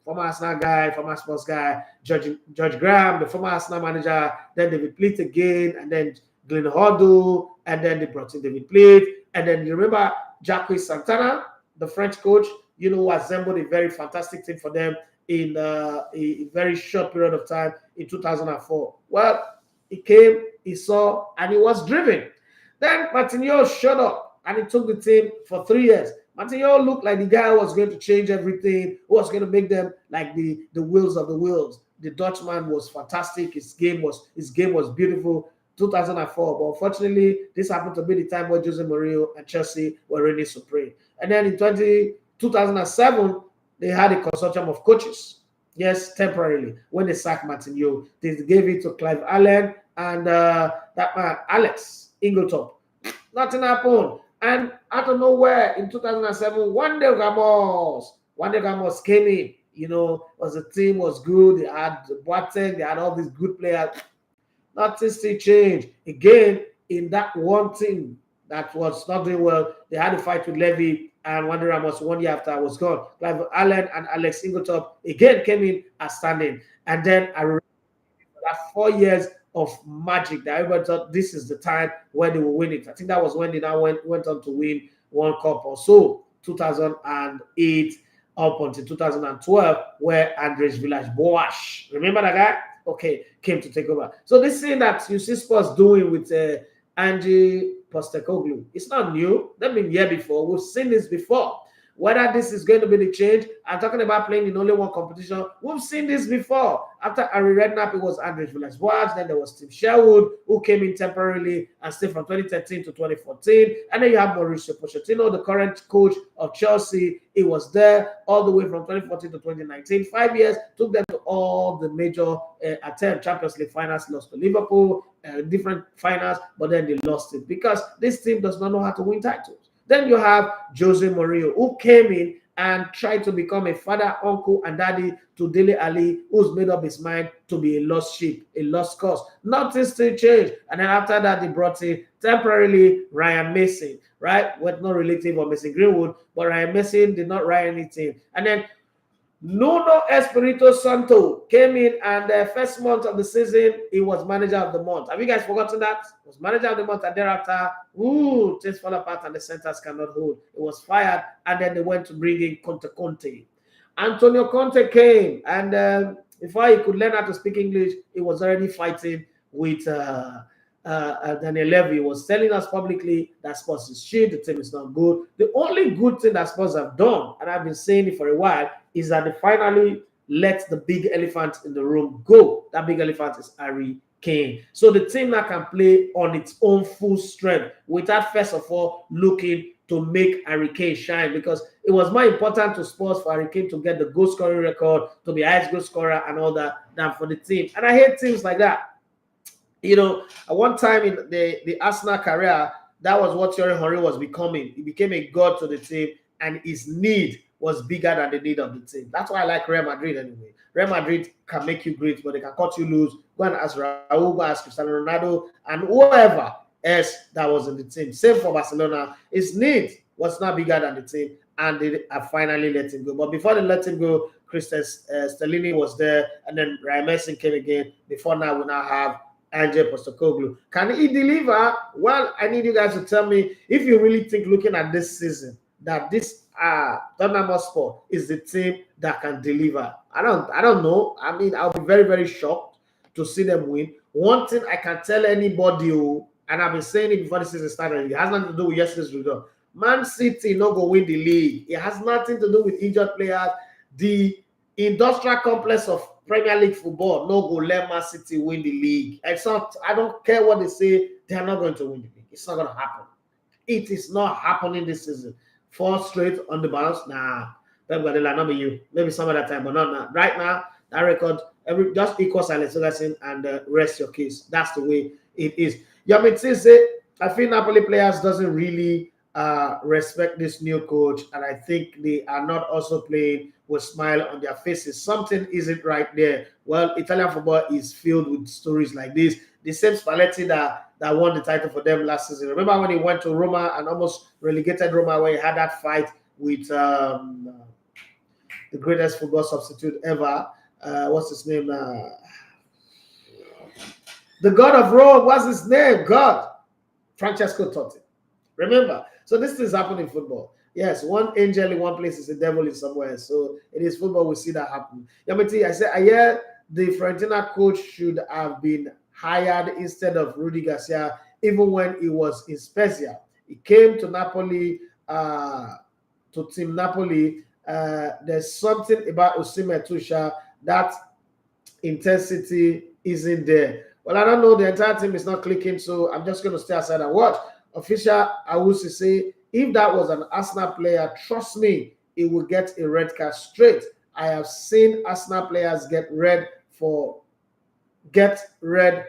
former Arsenal guy, former Spurs guy, George Graham, the former Arsenal manager. Then David Pleat again. And then Glenn Hoddle. And then they brought in David Pleat. And then you remember Jacques Santana, the French coach, who assembled a very fantastic team for them in a very short period of time in 2004. Well, he came, he saw, and he was driven. Then Martinez showed up, and he took the team for 3 years. Martinez looked like the guy who was going to change everything, who was going to make them like the wheels of the wheels. The Dutchman was fantastic. His game was beautiful. 2004, but unfortunately, this happened to be the time where Jose Mourinho and Chelsea were reigning supreme. And then in 2007, they had a consortium of coaches. Yes, temporarily. When they sacked Martinez, they gave it to Clive Allen and that man, Alex Ingletop. Nothing happened. And out of nowhere, in 2007, Wande Ramos came in. was the team was good. They had Boateng, they had all these good players. Nothing still changed. Again, in that one team that was not doing well, they had a fight with Levy and Wandy Ramos 1 year after I was gone. Clive Allen and Alex Ingletop again came in as standing. And then I remember that 4 years of magic that everybody thought this is the time when they will win it. I think that was when they now went on to win one cup or so, 2008 up until 2012, where Andres Villas-Boas, remember that guy? Okay, came to take over. So this thing that you see Spurs doing with Ange Postecoglou, it's not new. They've been here before. We've seen this before. Whether this is going to be the change, I'm talking about playing in only one competition. We've seen this before. After Harry Redknapp, it was Andres Villas-Boas. Then there was Tim Sherwood, who came in temporarily and stayed from 2013 to 2014. And then you have Mauricio Pochettino, the current coach of Chelsea. He was there all the way from 2014 to 2019. 5 years, took them to all the major attempt Champions League finals, lost to Liverpool, different finals, but then they lost it because this team does not know how to win titles. Then you have Jose Mourinho, who came in and tried to become a father, uncle, and daddy to Dele Alli, who's made up his mind to be a lost sheep, a lost cause. Nothing still changed. And then after that, they brought in temporarily Ryan Mason, right? With no relative of Mason Greenwood, but Ryan Mason did not write anything. And then Nuno Espirito Santo came in, and the first month of the season, he was manager of the month. Have you guys forgotten that? He was manager of the month, and thereafter, things fell apart and the centers cannot hold. He was fired, and then they went to bring in Conte. Antonio Conte came, and before he could learn how to speak English, he was already fighting with Daniel Levy. Was telling us publicly that Spurs is shit, the team is not good. The only good thing that Spurs have done, and I've been saying it for a while, is that they finally let the big elephant in the room go. That big elephant is Harry Kane. So the team now can play on its own full strength without first of all looking to make Harry Kane shine, because it was more important to Spurs for Harry Kane to get the goal scoring record, to be highest goal scorer and all that, than for the team. And I hate teams like that. At one time in the Arsenal career, that was what Thierry Henry was becoming. He became a god to the team, and his need was bigger than the need of the team. That's why I like Real Madrid anyway. Real Madrid can make you great, but they can cut you loose. Go and ask Raúl, go ask Cristiano Ronaldo, and whoever else that was in the team. Same for Barcelona. His need was not bigger than the team, and they have finally let him go. But before they let him go, Christian Stellini was there, and then Ryan Mason came again. Before now, we now have Ange Postecoglou. Can he deliver? Well, I need you guys to tell me if you really think, looking at this season, that this Tottenham Hotspur is the team that can deliver. I don't know. I mean, I'll be very, very shocked to see them win. One thing I can tell anybody, and I've been saying it before the season started, it has nothing to do with yesterday's result. Man City not going to win the league. It has nothing to do with injured players. The industrial complex of Premier League football no go let Man City win the league. It's not, I don't care what they say, they are not going to win the league. It's not going to happen. It is not happening this season. 4 straight on the bounce. Nah, Pep Guardiola, not be you. Maybe some other time, but not now. Right now, that record, just equals Alex Ferguson and rest your case. That's the way it is. I feel Napoli players doesn't really respect this new coach, and I think they are not also playing with smile on their faces. Something isn't right there. Well, Italian football is filled with stories like this. The same Spalletti that won the title for them last season. Remember when he went to Roma and almost relegated Roma, where he had that fight with the greatest football substitute ever. What's his name? The God of Rome. What's his name? God. Francesco Totti. Remember? So this is happening in football. Yes, one angel in one place is a devil in somewhere. So it is football. We see that happen. Yamiti, I hear the Fiorentina coach should have been hired instead of Rudy Garcia, even when he was in Spezia. He came to Napoli, to Team Napoli. There's something about Osimhen Tuchel, that intensity isn't there. Well, I don't know. The entire team is not clicking, so I'm just going to stay aside and watch. Official Awusi say, if that was an Arsenal player, trust me, he will get a red card straight. I have seen Arsenal players get red for red.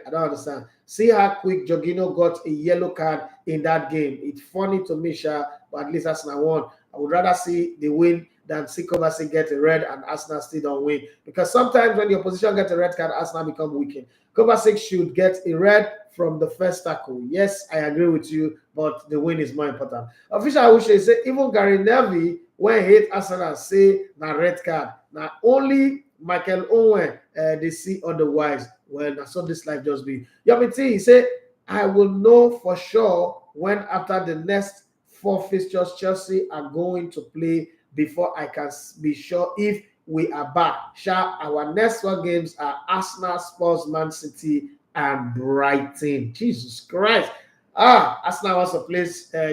I don't understand. See how quick Jorginho got a yellow card in that game. It's funny to me, Sha, but at least Arsenal won. I would rather see they win than see Kovacic get a red and Arsenal still don't win. Because sometimes when the opposition gets a red card, Arsenal become weakened. Kovacic should get a red from the first tackle. Yes, I agree with you, but the win is more important. Official I wish they say even Gary Neville when hate Arsenal say na red card. Now only Michael Owen they see otherwise. Well, that's what this life just be. Yomiti, he said, I will know for sure when after the next 4 fixtures Chelsea are going to play before I can be sure if we are back. Our next 4 games are Arsenal, Spurs, Man City, and Brighton. Jesus Christ. Arsenal wants to play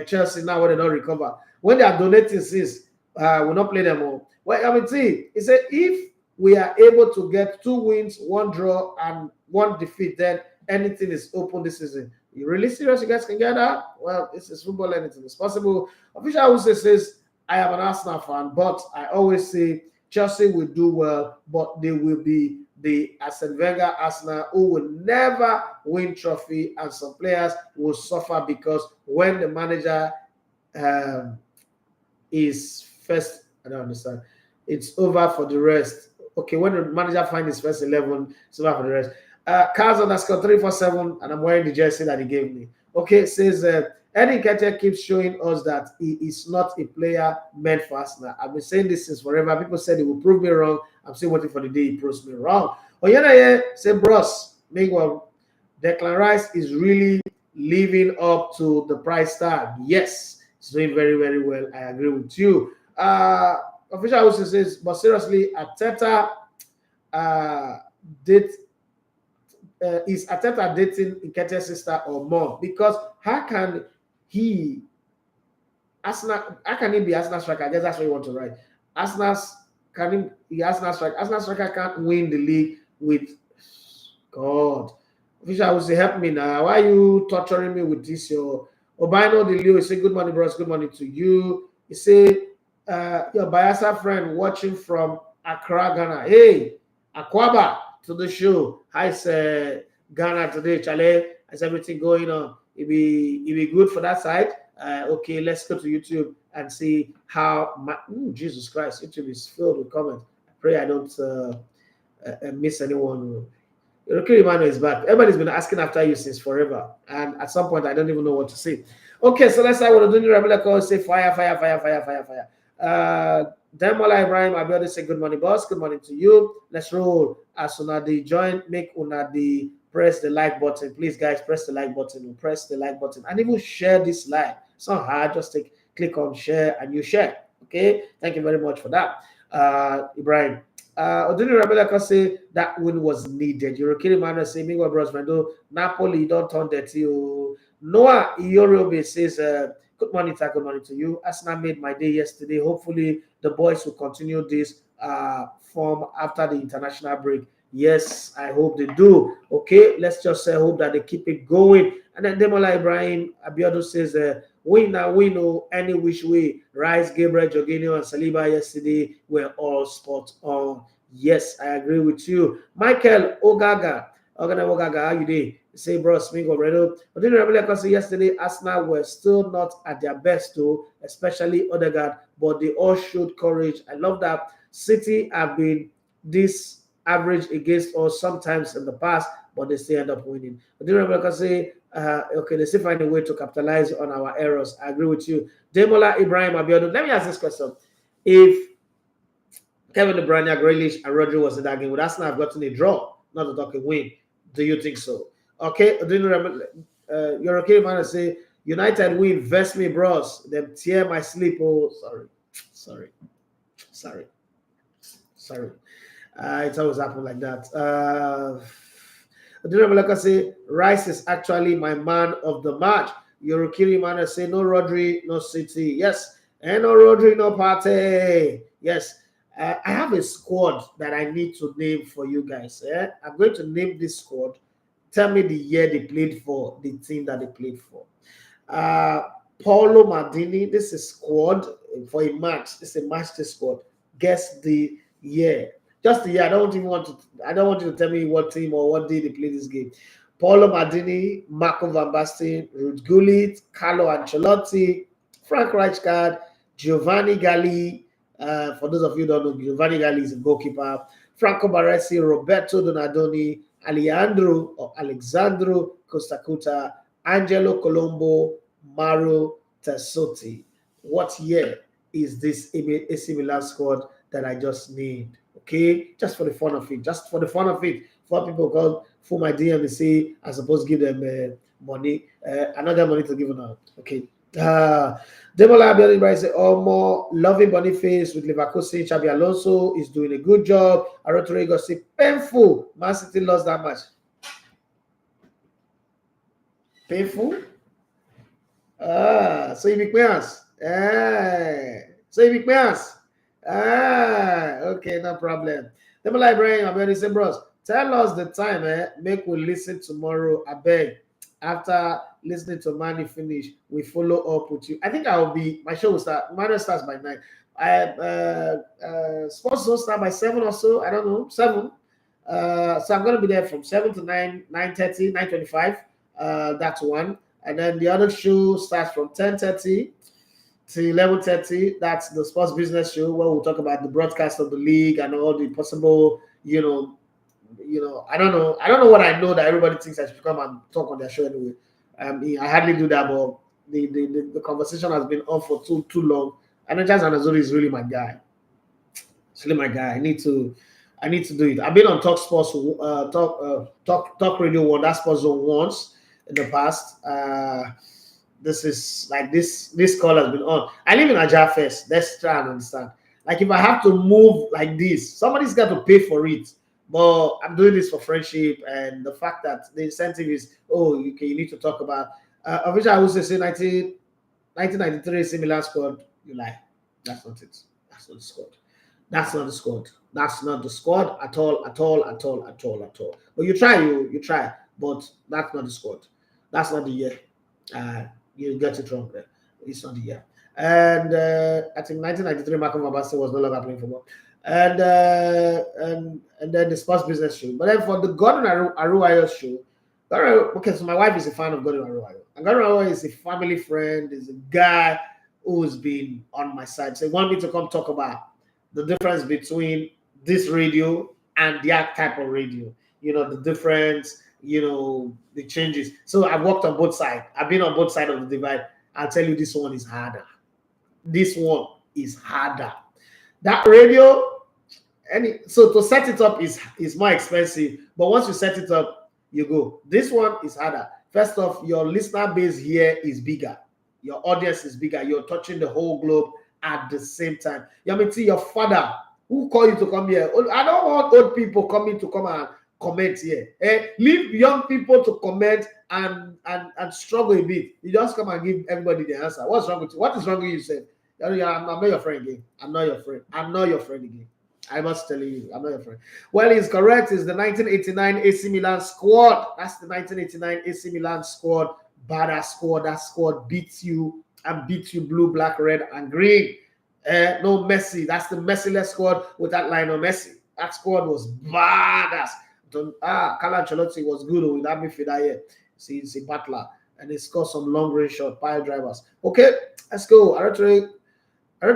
Chelsea now when they don't recover. When they are donating since, we'll not play them all. Well, I mean, he said if we are able to get 2 wins, 1 draw, and 1 defeat, then anything is open this season. You really serious? You guys can get that? Well, this is football. Anything is possible. Official also says, I am an Arsenal fan, but I always say Chelsea will do well, but they will be the Arsene Wenger Arsenal who will never win trophy, and some players will suffer because when the manager is first, I don't understand. It's over for the rest. Okay, when the manager finds his first 11, it's over for the rest. Cars underscore 347, and I'm wearing the jersey that he gave me. Okay, it says Eddie Nketiah keeps showing us that he is not a player meant for Arsenal. I've been saying this since forever. People said he will prove me wrong. I'm still waiting for the day he proves me wrong. Oyena say, bros, meanwhile, Declan Rice is really living up to the price tag. Yes, he's doing very, very well. I agree with you. Official also says, but seriously, Arteta is Arteta dating Nketiah's sister or more? Because how can he be Arsenal striker? I guess that's what you want to write. Arsenal striker. Arsenal striker can't win the league with God. Official, I would say, help me now. Why are you torturing me with this? Your Obino the Leo, he say, good morning, bros. Good morning to you. He say, your Bayelsa friend watching from Accra, Ghana. Hey, Akwaba to the show. Hi, sir. Ghana today, Chale. Is everything going on? It be good for that side. Okay, let's go to YouTube and see how Jesus Christ, YouTube is filled with comments. I pray I don't miss anyone. Okay, Emmanuel is back. Everybody's been asking after you since forever, and at some point I don't even know what to say. Okay, so let's start with the Rebel call. Say fire. Demola Ibrahim Abiodun say good morning, boss. Good morning to you. Let's roll. As Unadi join, make Unadi press the like button. Please, guys, press the like button. Press the like button and even share this live. It's not hard. Just click on share and you share. Okay, thank you very much for that, Ibrahim. Odini Rabelaka say that win was needed. Eurokiri Mano say, Mingwa Bros, Mando, Napoli don't turn dirty. Noah Iyoriobe says, good morning, good morning to you. Arsenal made my day yesterday. Hopefully, the boys will continue this form after the international break. Yes, I hope they do. Okay, let's just hope that they keep it going. And then Demola Ibrahim Abiodun says, win any which way. Rice, Gabriel, Jorginho, and Saliba yesterday were all spot on. Yes, I agree with you. Michael Ogaga, how you doing? Say, bro, Smith already. But then Rebecca say yesterday, Arsenal were still not at their best, though, especially Odegaard, but they all showed courage. I love that. City have been this average against us sometimes in the past, but they still end up winning. But then Rebecca say, okay, they still find a way to capitalize on our errors. I agree with you. Demola Ibrahim Abiodun. Let me ask this question. If Kevin De Bruyne, Grealish, and Rodri was in that game, would Arsenal have gotten a draw, not to talk a win? Do you think so? Okay, you're okay, man. I say United win, vest me, bros. Them tear my sleep. Oh, sorry. It's always happened like that. Like I say, Rice is actually my man of the match. Yorokiri man, I say no Rodri, no City. Yes, and no Rodri, no party. Yes. I have a squad that I need to name for you guys. I'm going to name this squad. Tell me the year they played for, the team that they played for. Paulo Maldini, this is squad for a match. This is a match day squad. Guess the year. Just the year. I don't want you to tell me what team or what day they played this game. Paulo Maldini, Marco Van Basten, Ruud Gullit, Carlo Ancelotti, Frank Rijkaard, Giovanni Galli, For those of you who don't know, Giovanni Galli is a goalkeeper. Franco Baresi, Roberto Donadoni, Alexandro Costacuta, Angelo Colombo, Mauro Tessotti. What year is this AC Milan squad that I just named? Okay, just for the fun of it, For people call for my DM and say I'm supposed to give them money, another money to give them out. Okay. Demola Abiodun say, oh, more loving Boniface with Leverkusen. Xabi Alonso is doing a good job. Arotorego say, painful. Man City lost that match. Painful? So you be clearance. So you be clearance. Okay, no problem. Demola Ibrahim Abiodun say, bros, tell us the time, make we listen tomorrow. I beg. After listening to Manny finish, we follow up with you. I think I will be, my show will start, Manny starts by 9. Sports will start by 7 or so, I don't know, 7. So I'm going to be there from 7 to 9, 9:30, 9:25. That's one. And then the other show starts from 10:30 to 11:30. That's the sports business show where we'll talk about the broadcast of the league and all the possible, I don't know what I know that everybody thinks I should come and talk on their show anyway. I hardly do that, but the conversation has been on for too long. And Jas Anazori is really my guy. It's really my guy. I need to do it. I've been on Talk Sports, Talk Radio One, that Sports Zone once in the past. This is like this call has been on. I live in Ajah first. Let's try and understand. Like if I have to move like this, somebody's got to pay for it. But I'm doing this for friendship and the fact that the incentive is, you need to talk about. Officially, I would say 1993 AC Milan squad. You lie. That's not it. That's not the squad. That's not the squad. That's not the squad at all. But you try, but that's not the squad. That's not the year. You get it wrong there. It's not the year. And I think 1993, Malcolm Mabase was no longer playing football. And then the sports business show. But then for the Gordon Aruayo show, so my wife is a fan of Gordon Aruayo. And Gordon Aruayo is a family friend, is a guy who's been on my side. So he wanted me to come talk about the difference between this radio and that type of radio. The difference, the changes. So I've worked on both sides. I've been on both sides of the divide. I'll tell you this one is harder. This one is harder. That radio, so to set it up is more expensive, but once you set it up, you go. This one is harder. First off, your listener base here is bigger. Your audience is bigger. You're touching the whole globe at the same time. Your father who called you to come here. I don't want old people come and comment here. Leave young people to comment and struggle a bit. You just come and give everybody the answer. What's wrong with you? What is wrong with you, sir? I'm not your friend again. I'm not your friend again. I must tell you, I'm not your friend. Well, it's correct. It's the 1989 AC Milan squad. That's the 1989 AC Milan squad. Badass squad. That squad beats you blue, black, red, and green. No Messi. That's the Messi-less squad with that Lionel Messi. That squad was badass. Carlo Ancelotti was good with that midfielder here. He's a battler. And he scored some long-range shot, pile drivers. Okay, let's go. I don't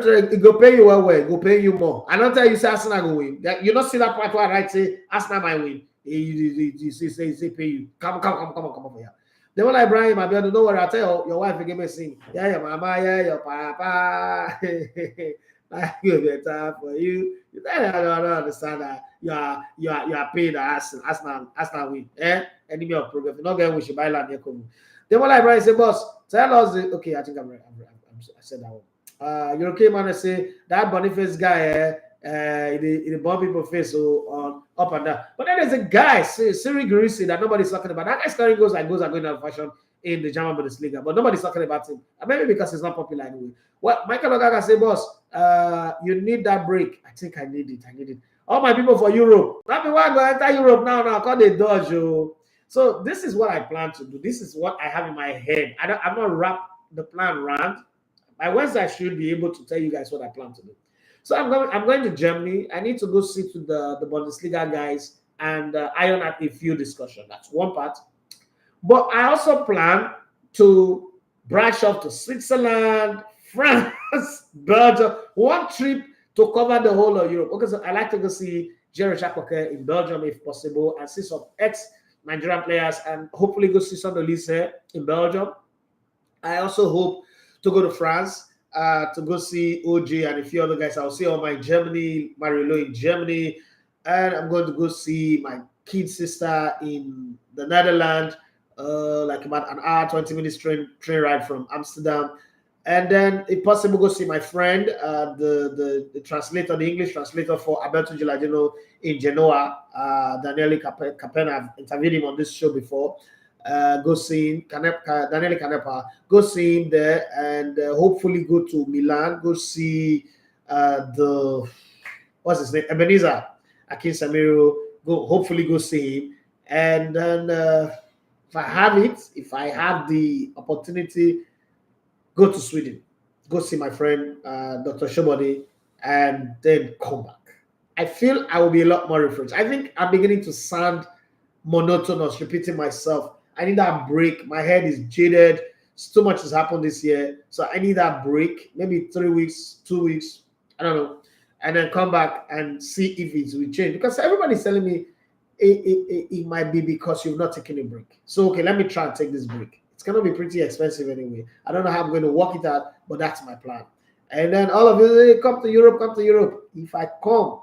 think it go pay you well, it go pay you more. I don't tell you say Arsenal go win. You not see that part where I say Arsenal might win. He say pay you. Come over here. They were like Brian, my brother, don't worry, I'll tell your wife give me sing. Yeah, your mama, yeah, your papa. I give it time for you. You I don't understand that you are paid Arsenal win. Enemy of progress. You're not getting we should buy land here. They were like Brian say, boss, tell us okay, I think I said that one. European man say that Boniface guy, he bomb people face on up and down. But then there's a guy, Siri Gurisi, that nobody's talking about. That guy's carrying goals like goals are going out of fashion in the German Bundesliga, but nobody's talking about him. Maybe because he's not popular anyway. Well, Michael Ogaga say, boss, you need that break. I think I need it. All my people for Europe. Not me want to enter Europe now. Call the dodge. So this is what I plan to do. This is what I have in my head. I'm not wrapped the plan around. By Wednesday, I should be able to tell you guys what I plan to do. So I'm going to Germany. I need to go sit with the Bundesliga guys and iron out a few discussions. That's one part. But I also plan to branch off to Switzerland, France, Belgium. One trip to cover the whole of Europe. Okay, so I like to go see Jerry Chakoke in Belgium if possible, and see some ex-Nigerian players, and hopefully go see some of the leagues here in Belgium. I also hope to go to France to go see OG and a few other guys. I'll see all my Germany, Mariolo in Germany, and I'm going to go see my kid sister in the Netherlands, like about an hour, 20 minutes train ride from Amsterdam. And then, if possible, go see my friend, the translator, the English translator for Alberto Gilardino in Genoa, Daniele Capena. I've interviewed him on this show before. Go see him, Daniele Canepa. Go see him there, and hopefully go to Milan. Go see what's his name, Ebenezer Akin Samiro. Hopefully go see him, and then if I have the opportunity, go to Sweden, go see my friend Dr. Shobody, and then come back. I feel I will be a lot more refreshed. I think I'm beginning to sound monotonous, repeating myself. I need that break. My head is jaded. Too much has happened this year, so I need that break. Maybe 3 weeks, 2 weeks, I don't know, and then come back and see if it will change. Because everybody's telling me it might be because you've not taken a break. So okay, let me try and take this break. It's going to be pretty expensive anyway. I don't know how I'm going to work it out, but that's my plan. And then all of you, come to Europe, come to Europe. If I come,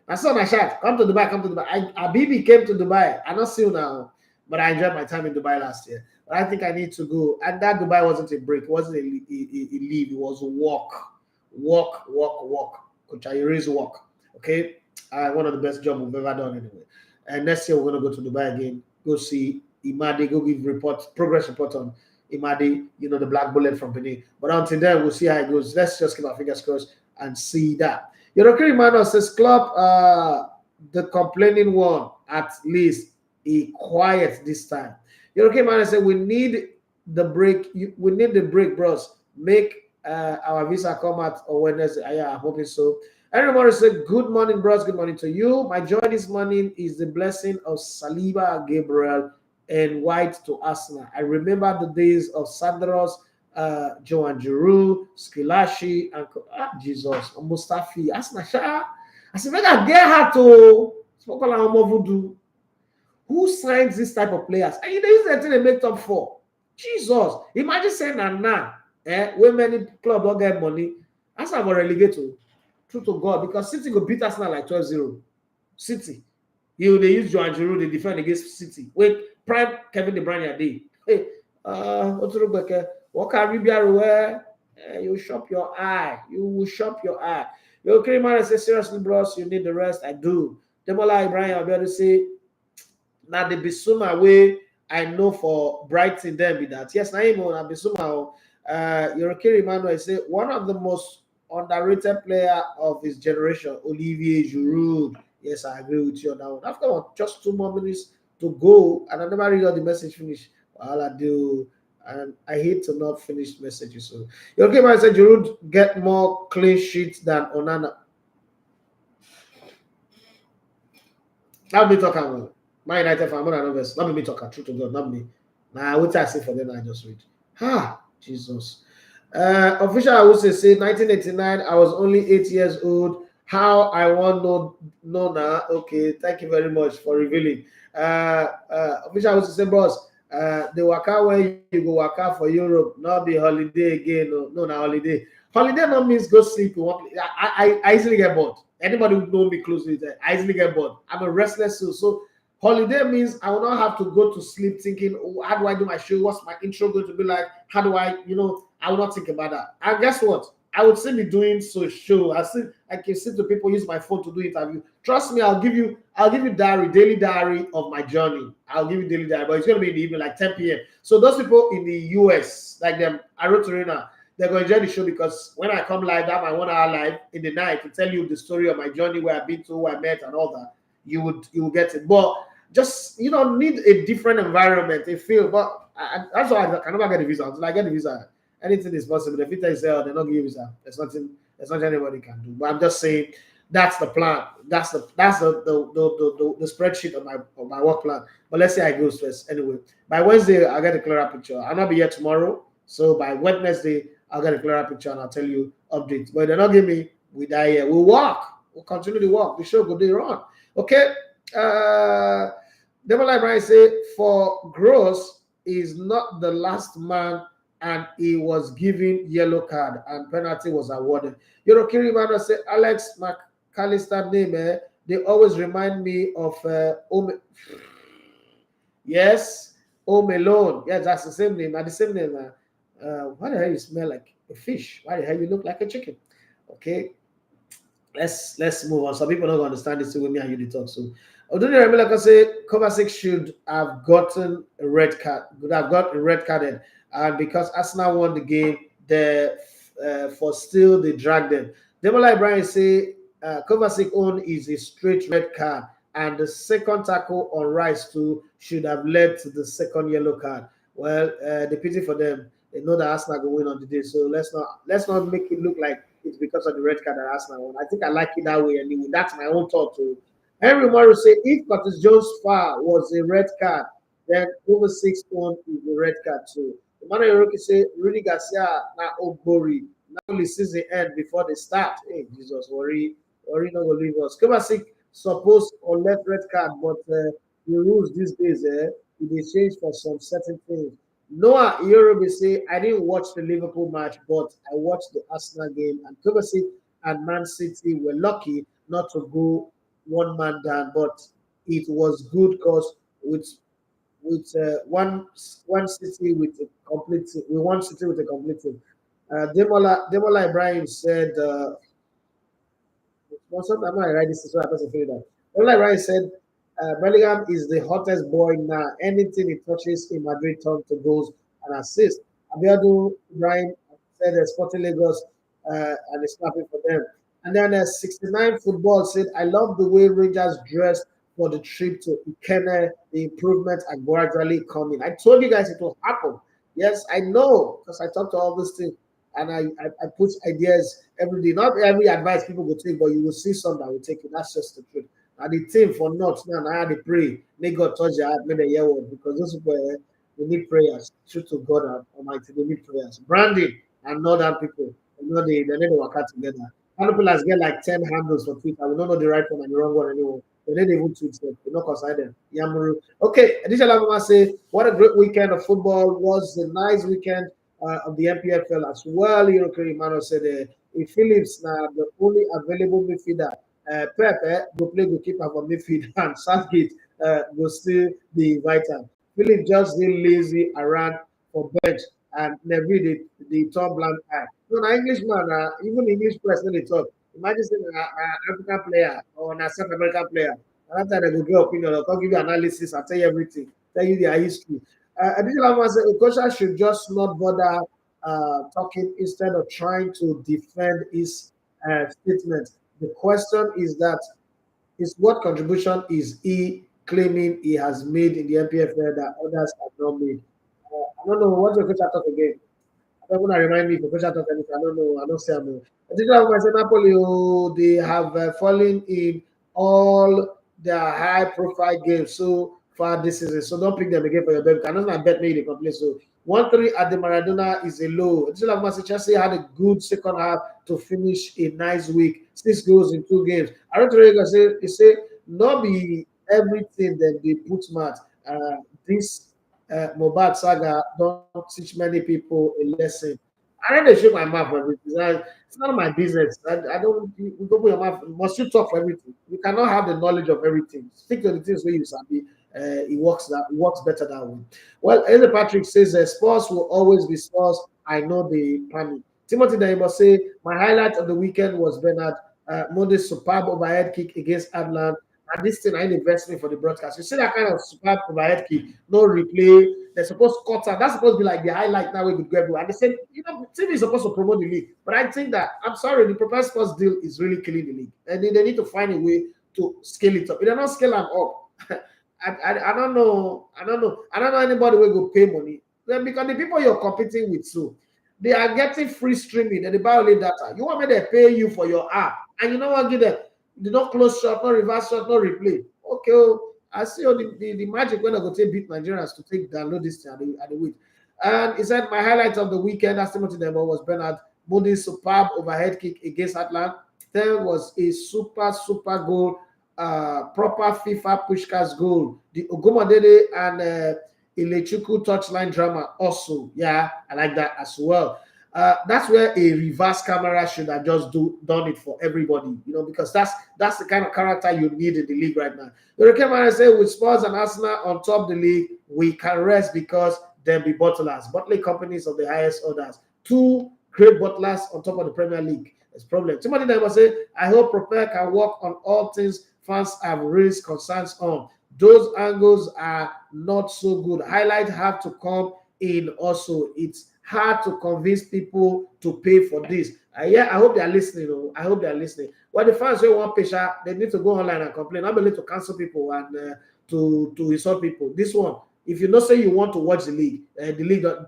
I saw my shot, come to Dubai, come to Dubai. Abibi came to Dubai. I not see you now, but I enjoyed my time in Dubai last year. But I think I need to go. And that Dubai wasn't a break. It wasn't a leave. It was a walk. Coach Ayuri's walk. Okay? One of the best jobs we've ever done anyway. And next year, we're going to go to Dubai again. Go see Imade, go give progress report on Imade, the black bullet from Benin. But until then, we'll see how it goes. Let's just keep our fingers crossed and see that. Yorokiri Manuel says, Klopp, the complaining one, at least he quiet this time. Yorokiri Manuel said, we need the break. We need the break, bros. Make our visa come out on Wednesday. Yeah, I'm hoping so. Henry Morris said, good morning, bros. Good morning to you. My joy this morning is the blessing of Saliba, Gabriel, and White to Arsenal. I remember the days of Sandros, Joan Giroud, Skilashi, and Jesus, Mustafi, Arsenal. I said, I get her to who signs this type of players? And this is the thing they make top 4. Jesus, imagine saying that when many clubs don't get money, Arsenal will relegate to. True to God, because City go beat Arsenal like 12-0. City. They use Joan Giroud, they defend against City. Wait, prime Kevin De Bruyne a day. Hey, what can you shop your eye. You will shop your eye. You okay, man? I say, seriously, bros, you need the rest. I do. Demola Ibrahim, I'll be able to say, now the Bissouma way I know for Brighton, then be that. Yes, Naimo, now Bissouma. You're okay, Emmanuel. I say, one of the most underrated player of his generation, Olivier Giroud. Yes, I agree with you on that one. After just 2 more minutes to go, and I never read out the message finish. Well, I do, and I hate to not finish messages. So, okay, man, I said Giroud get more clean sheets than Onana. I'll be talking about my United fan, not me talking, true to God, not me. Nah, what I say for them, I just read. Jesus. Official, I would say 1989. I was only 8 years old. How I want no now. Okay, thank you very much for revealing. Official, I would say, boss, the waka where you go waka for Europe, not be holiday again. No, not holiday. Holiday not means go sleep in one place. I easily get bored. Anybody who know me closely, I easily get bored. I'm a restless soul. So holiday means I will not have to go to sleep thinking, oh, how do I do my show? What's my intro going to be like? How do I, I will not think about that. And guess what? I would still be doing show. I can sit to people, use my phone to do interview. Trust me, I'll give you daily diary of my journey. I'll give you daily diary, but it's going to be in the evening, like 10 p.m. So those people in the US, like them, I wrote to Rena, they're going to enjoy the show because when I come live, that my 1 hour live in the night to tell you the story of my journey, where I've been to, who I met, and all that. You will get it. But just need a different environment, a feel. But that's why I can never get a visa until I get a visa. Anything is possible. If it is they're not give you visa. There's nothing anybody can do. But I'm just saying that's the plan. That's the spreadsheet of my work plan. But let's say I go first. Anyway, by Wednesday I'll get a clearer picture. I'll not be here tomorrow. So by Wednesday I'll get a clearer picture and I'll tell you updates. But if they're not give me We die here. We'll walk. We'll continue to walk. The show go day run. Okay. Devil Library say for Gross is not the last man and he was given yellow card and penalty was awarded. Yorokiri Mano say Alex Mac Allilster name, they always remind me of yes, Home Alone. Yes, that's the same name. The same name. Why the hell you smell like a fish? Why the hell you look like a chicken? Okay, let's move on. Some people don't understand this with me and you talk. So, although like I say, Kovacic should have gotten a red card. Could have got a red carded, and because Arsenal won the game, for still they dragged them. Devil like Brian say Kovacic own is a straight red card, and the second tackle on Rice too should have led to the second yellow card. Well, the pity for them, they know that Arsenal will win on the day, so let's not make it look like it's because of the red card that Arsenal won. I think I like it that way anyway. That's my own thought too. Henry Morris say if Curtis Jones' foul was a red card, then over 6 1 is a red card too. Emmanuel Roki say Rudy Garcia na Obori. Now only season end before they start. Hey, Jesus, worry not gonna leave us. Kovacic supposed or left red card, but the rules these days they change for some certain things. Noah Yoruba say I didn't watch the Liverpool match, but I watched the Arsenal game, and Kovacic and Man City were lucky not to go one man down, but it was good because with one city with a complete team, with one city with a complete team. Demola Ibrahim said, I'm not right. This is what I person feel that. Demola Ibrahim said, Bellingham is the hottest boy now. Anything he touches in Madrid turns to goals and assists. Abiodun Ibrahim said Sporting Lagos and it's clapping for them. And then 69 Football said, I love the way Rangers dressed for the trip to Ikene. The improvements are gradually coming. I told you guys it will happen. Yes, I know because I talk to all these things and I put ideas every day. Not every advice people will take, but you will see some that will take it. That's just the truth. And the team for North now, I had to pray. May God touch your heart, may the year work because those people they need prayers. True to God Almighty, they need prayers. Branding and Northern people, they need to work out together. Other people has get like 10 handles for Twitter. We don't know the right one and the wrong one anymore. They don't even tweet them. They not consider them. Yamuru. Okay, additional Mama say, what a great weekend of football. Was a nice weekend of the MPFL as well. You know, Emmanuel said, if Phillips now the only available midfielder, Pepe go play goalkeeper for midfield and Southgate will still be vital. Phillips just did lazy around for bench and never the top blank eye. No, an Englishman, even English press when they talk. Imagine saying an African player or a South American player. And after they go get opinion, they'll give you analysis and tell you everything, tell you their history. Additional one said, a coach should just not bother talking instead of trying to defend his statement. The question is what contribution is he claiming he has made in the MPFL that others have not made? I don't know what's the coach talk again. I don't want to remind me if the coach talk anything. I don't know. I don't say I know. I think that when I say Napoli, they have fallen in all their high-profile games so far this season. So don't pick them again for your bet. I don't bet me they complain. So 1-3 at the Maradona is a low. Chelsea had a good second half to finish a nice week. 6 goals in 2 games. I don't know. Say not be everything that they put smart. This Mobad saga don't teach many people a lesson. I don't shake my mouth for everything. It's not my business. I don't. You go put your mouth. Must you talk for everything? You cannot have the knowledge of everything. Stick to the things where you sabi. It works better that way. Well, Eze Patrick says Spurs will always be Spurs. I know the panic. Timothy Daiba say my highlight of the weekend was Bernard Modi's superb overhead kick against Adlan. And this thing I invest me for the broadcast. You see that kind of superb overhead kick, no replay. They're supposed to cut out. That's supposed to be like the highlight now we could go everywhere. And they said, TV is supposed to promote the league. But I think that I'm sorry, the Proper Sports deal is really killing the league. And they need to find a way to scale it up. If they're not scaling up, I don't know. I don't know anybody will go pay money. Because the people you're competing with too, they are getting free streaming and they buy only data. You want me to pay you for your app, and you know what? Give them. They don't close shot, no reverse shot, no replay. Okay, I see the magic when I go to beat Nigerians to take download this thing at the week. And he said my highlight of the weekend, as Timothy Demo, was Bernard Moody's superb overhead kick against Atlanta. There was a super goal, proper FIFA pushcast goal. The Ogumodede and Ilechukwu touchline drama also. Yeah, I like that as well. That's where a reverse camera should have just done it for everybody, because that's the kind of character you need in the league right now. The camera say with Spurs and Arsenal on top of the league, we can rest because there be bottlers, bottling companies of the highest orders. 2 great bottlers on top of the Premier League. It's problem. Timothy Never say, I hope Prepare can work on all things fans have raised concerns on. Those angles are not so good. Highlights have to come in also. It's hard to convince people to pay for this. Yeah, I hope they are listening. I hope they are listening. When the fans say one picture, they need to go online and complain. I'm able to cancel people and to insult people. This one, if you say you want to watch the league,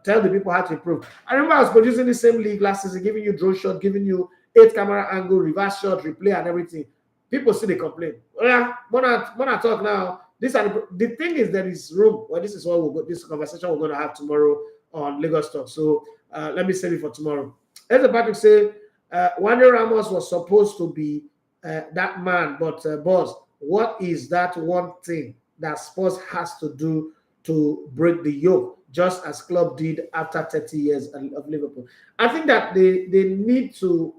tell the people how to improve. I remember I was producing the same league last season, giving you drone shot, giving you 8 camera angle, reverse shot, replay, and everything. People still they complain. Oh yeah, when I talk now, the thing is there is room. Well, this is what we'll go. This conversation we're going to have tomorrow on Lagos Talk. So let me save it for tomorrow. As the Patrick say, Wande Ramos was supposed to be that man, but boss, what is that one thing that Spurs has to do to break the yoke, just as Klopp did after 30 years of Liverpool? I think that they need to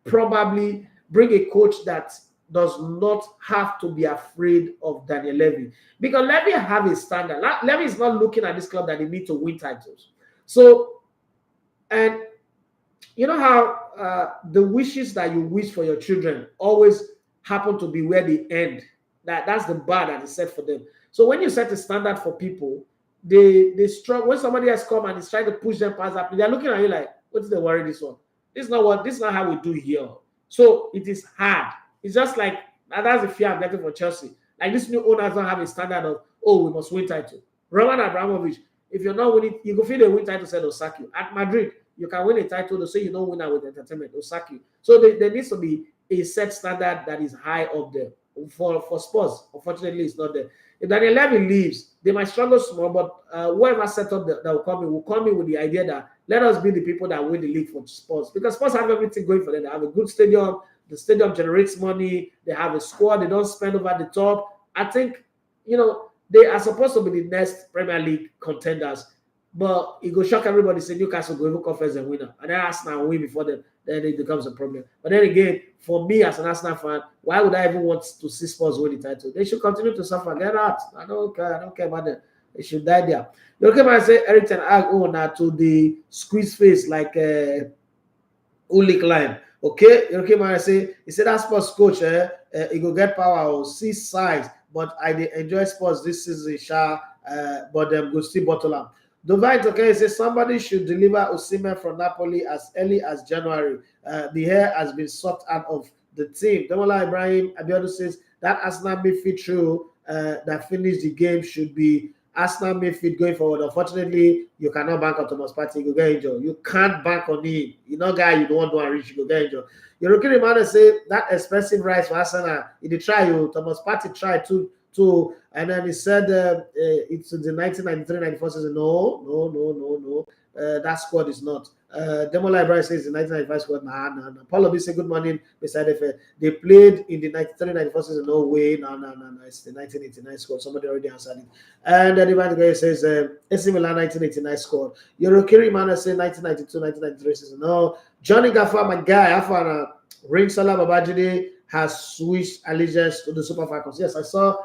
probably bring a coach that does not have to be afraid of Daniel Levy, because Levy have a standard. Levy is not looking at this club that they need to win titles. So, and you know how the wishes that you wish for your children always happen to be where they end. That's the bar that is set for them. So when you set a standard for people, they struggle. When somebody else come and is trying to push them past that, they're looking at you like, what's the worry this one? This is not how we do here. So it is hard. It's just like that's the fear I'm getting for Chelsea. Like this new owners don't have a standard of, we must win title. Roman Abramovich, if you're not winning, you go feel the win title, said they'll sack you. At Madrid, you can win a title, they'll say you don't win that with entertainment, they'll sack you. So there needs to be a set standard that is high up there. For Spurs, unfortunately, it's not there. If Daniel Levy leaves, they might struggle small, but whoever set up that will come in with the idea that let us be the people that win the league for Spurs. Because Spurs have everything going for them. They have a good stadium. The stadium generates money. They have a squad. They don't spend over the top. I think, they are supposed to be the next Premier League contenders. But it will shock everybody. Say Newcastle go even conference and winner. And then Arsenal win before them. Then it becomes a problem. But then again, for me as an Arsenal fan, why would I even want to see Spurs win the title? They should continue to suffer. Get out. I don't care about them. They should die there. You look at me say Eric Ten Hag now to the squeeze face like Uli Klein. Okay, you look at me say he said that Spurs coach, he go get power or see size, but I enjoy Spurs this season, but them go still bottle up. Dovite, okay, says somebody should deliver Osimhen from Napoli as early as January. The hair has been sucked out of the team. Demola Ibrahim Abiodun says that Arsenal midfield trio that finished the game should be Arsenal midfield going forward. Unfortunately, you cannot bank on Thomas Partey. You go get injured. You can't bank on him. You know, guy, you don't want to reach. You go get injured. European man say that expensive rice for Arsenal. He did try you. Thomas Partey tried to. And then he said it's the 1993-94 season. No. That squad is not. Demola Ibrahim says the 1995 squad. Nah. Paul Obi say good morning. Beside they played in the 93-94 season. No way. No. It's the 1989 squad. Somebody already answered it. And then the guy says AC Milan 1989 squad. Yorokiri Mana say 1992-1993 season. No. Johnny Gaffa, my guy, Afana Ring Salah Babajide has switched allegiance to the Super Falcons. Yes, I saw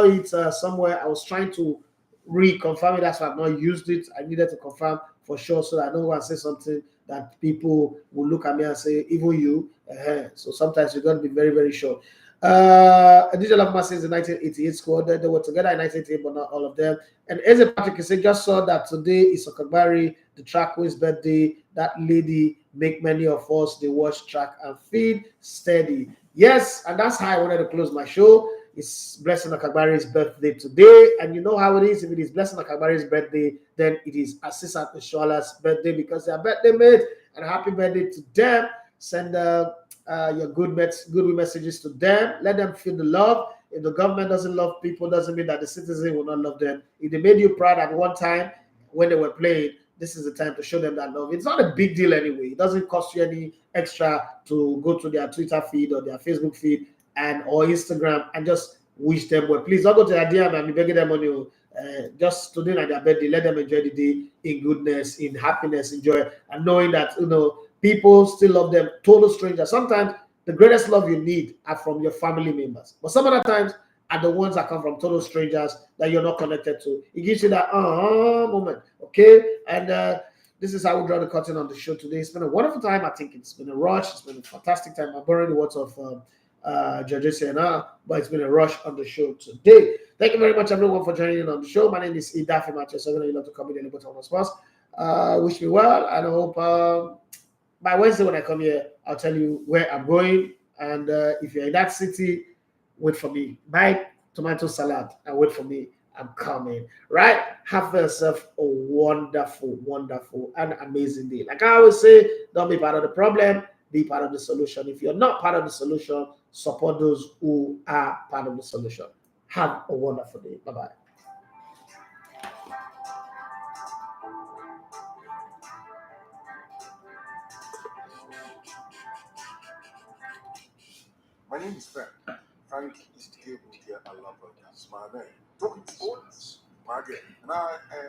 it somewhere. I was trying to reconfirm it. That's why I've not used it. I needed to confirm for sure so that I don't want to say something that people will look at me and say, even you. So sometimes you got to be very, very sure. Digital of Masses in 1988 squad. They were together in 1988, but not all of them. And Eze Patrick said, just saw that today is Okabari, the track queen's birthday. That lady make many of us they watch track and feed steady. Yes, and that's how I wanted to close my show. It's Blessing Akabari's birthday today, and you know how it is. If it is Blessing Akabari's birthday, then it is Assisat Nshwala's birthday because they are birthday mate. And happy birthday to them. Send your good messages to them. Let them feel the love. If the government doesn't love people, doesn't mean that the citizen will not love them. If they made you proud at one time when they were playing, this is the time to show them that love. It's not a big deal anyway. It doesn't cost you any extra to go to their Twitter feed or their Facebook feed or Instagram and just wish them well. Please don't go to their DM and be begging them money. Just today at their birthday, let them enjoy the day in goodness, in happiness, in joy, and knowing that people still love them. Total strangers. Sometimes the greatest love you need are from your family members, but some other times are the ones that come from total strangers that you're not connected to. It gives you that moment, okay? And this is how we draw the curtain on the show today. It's been a wonderful time. I think it's been a rush. It's been a fantastic time. I'm borrowing the words of Judge Sena, but it's been a rush on the show today. Thank you very much, everyone, for joining in on the show. My name is Idafi Matthews. So you love to come in a little bit on the spot. Wish me well, and I hope by Wednesday when I come here, I'll tell you where I'm going. And if you're in that city, wait for me. Buy tomato salad and wait for me. I'm coming. Right? Have yourself a wonderful, wonderful, and amazing day. Like I always say, don't be part of the problem. Be part of the solution. If you're not part of the solution, support those who are part of the solution. Have a wonderful day. Bye-bye. My name is Frank. Frank is the here. I love her. That's my name. Talking sports, my game. And I am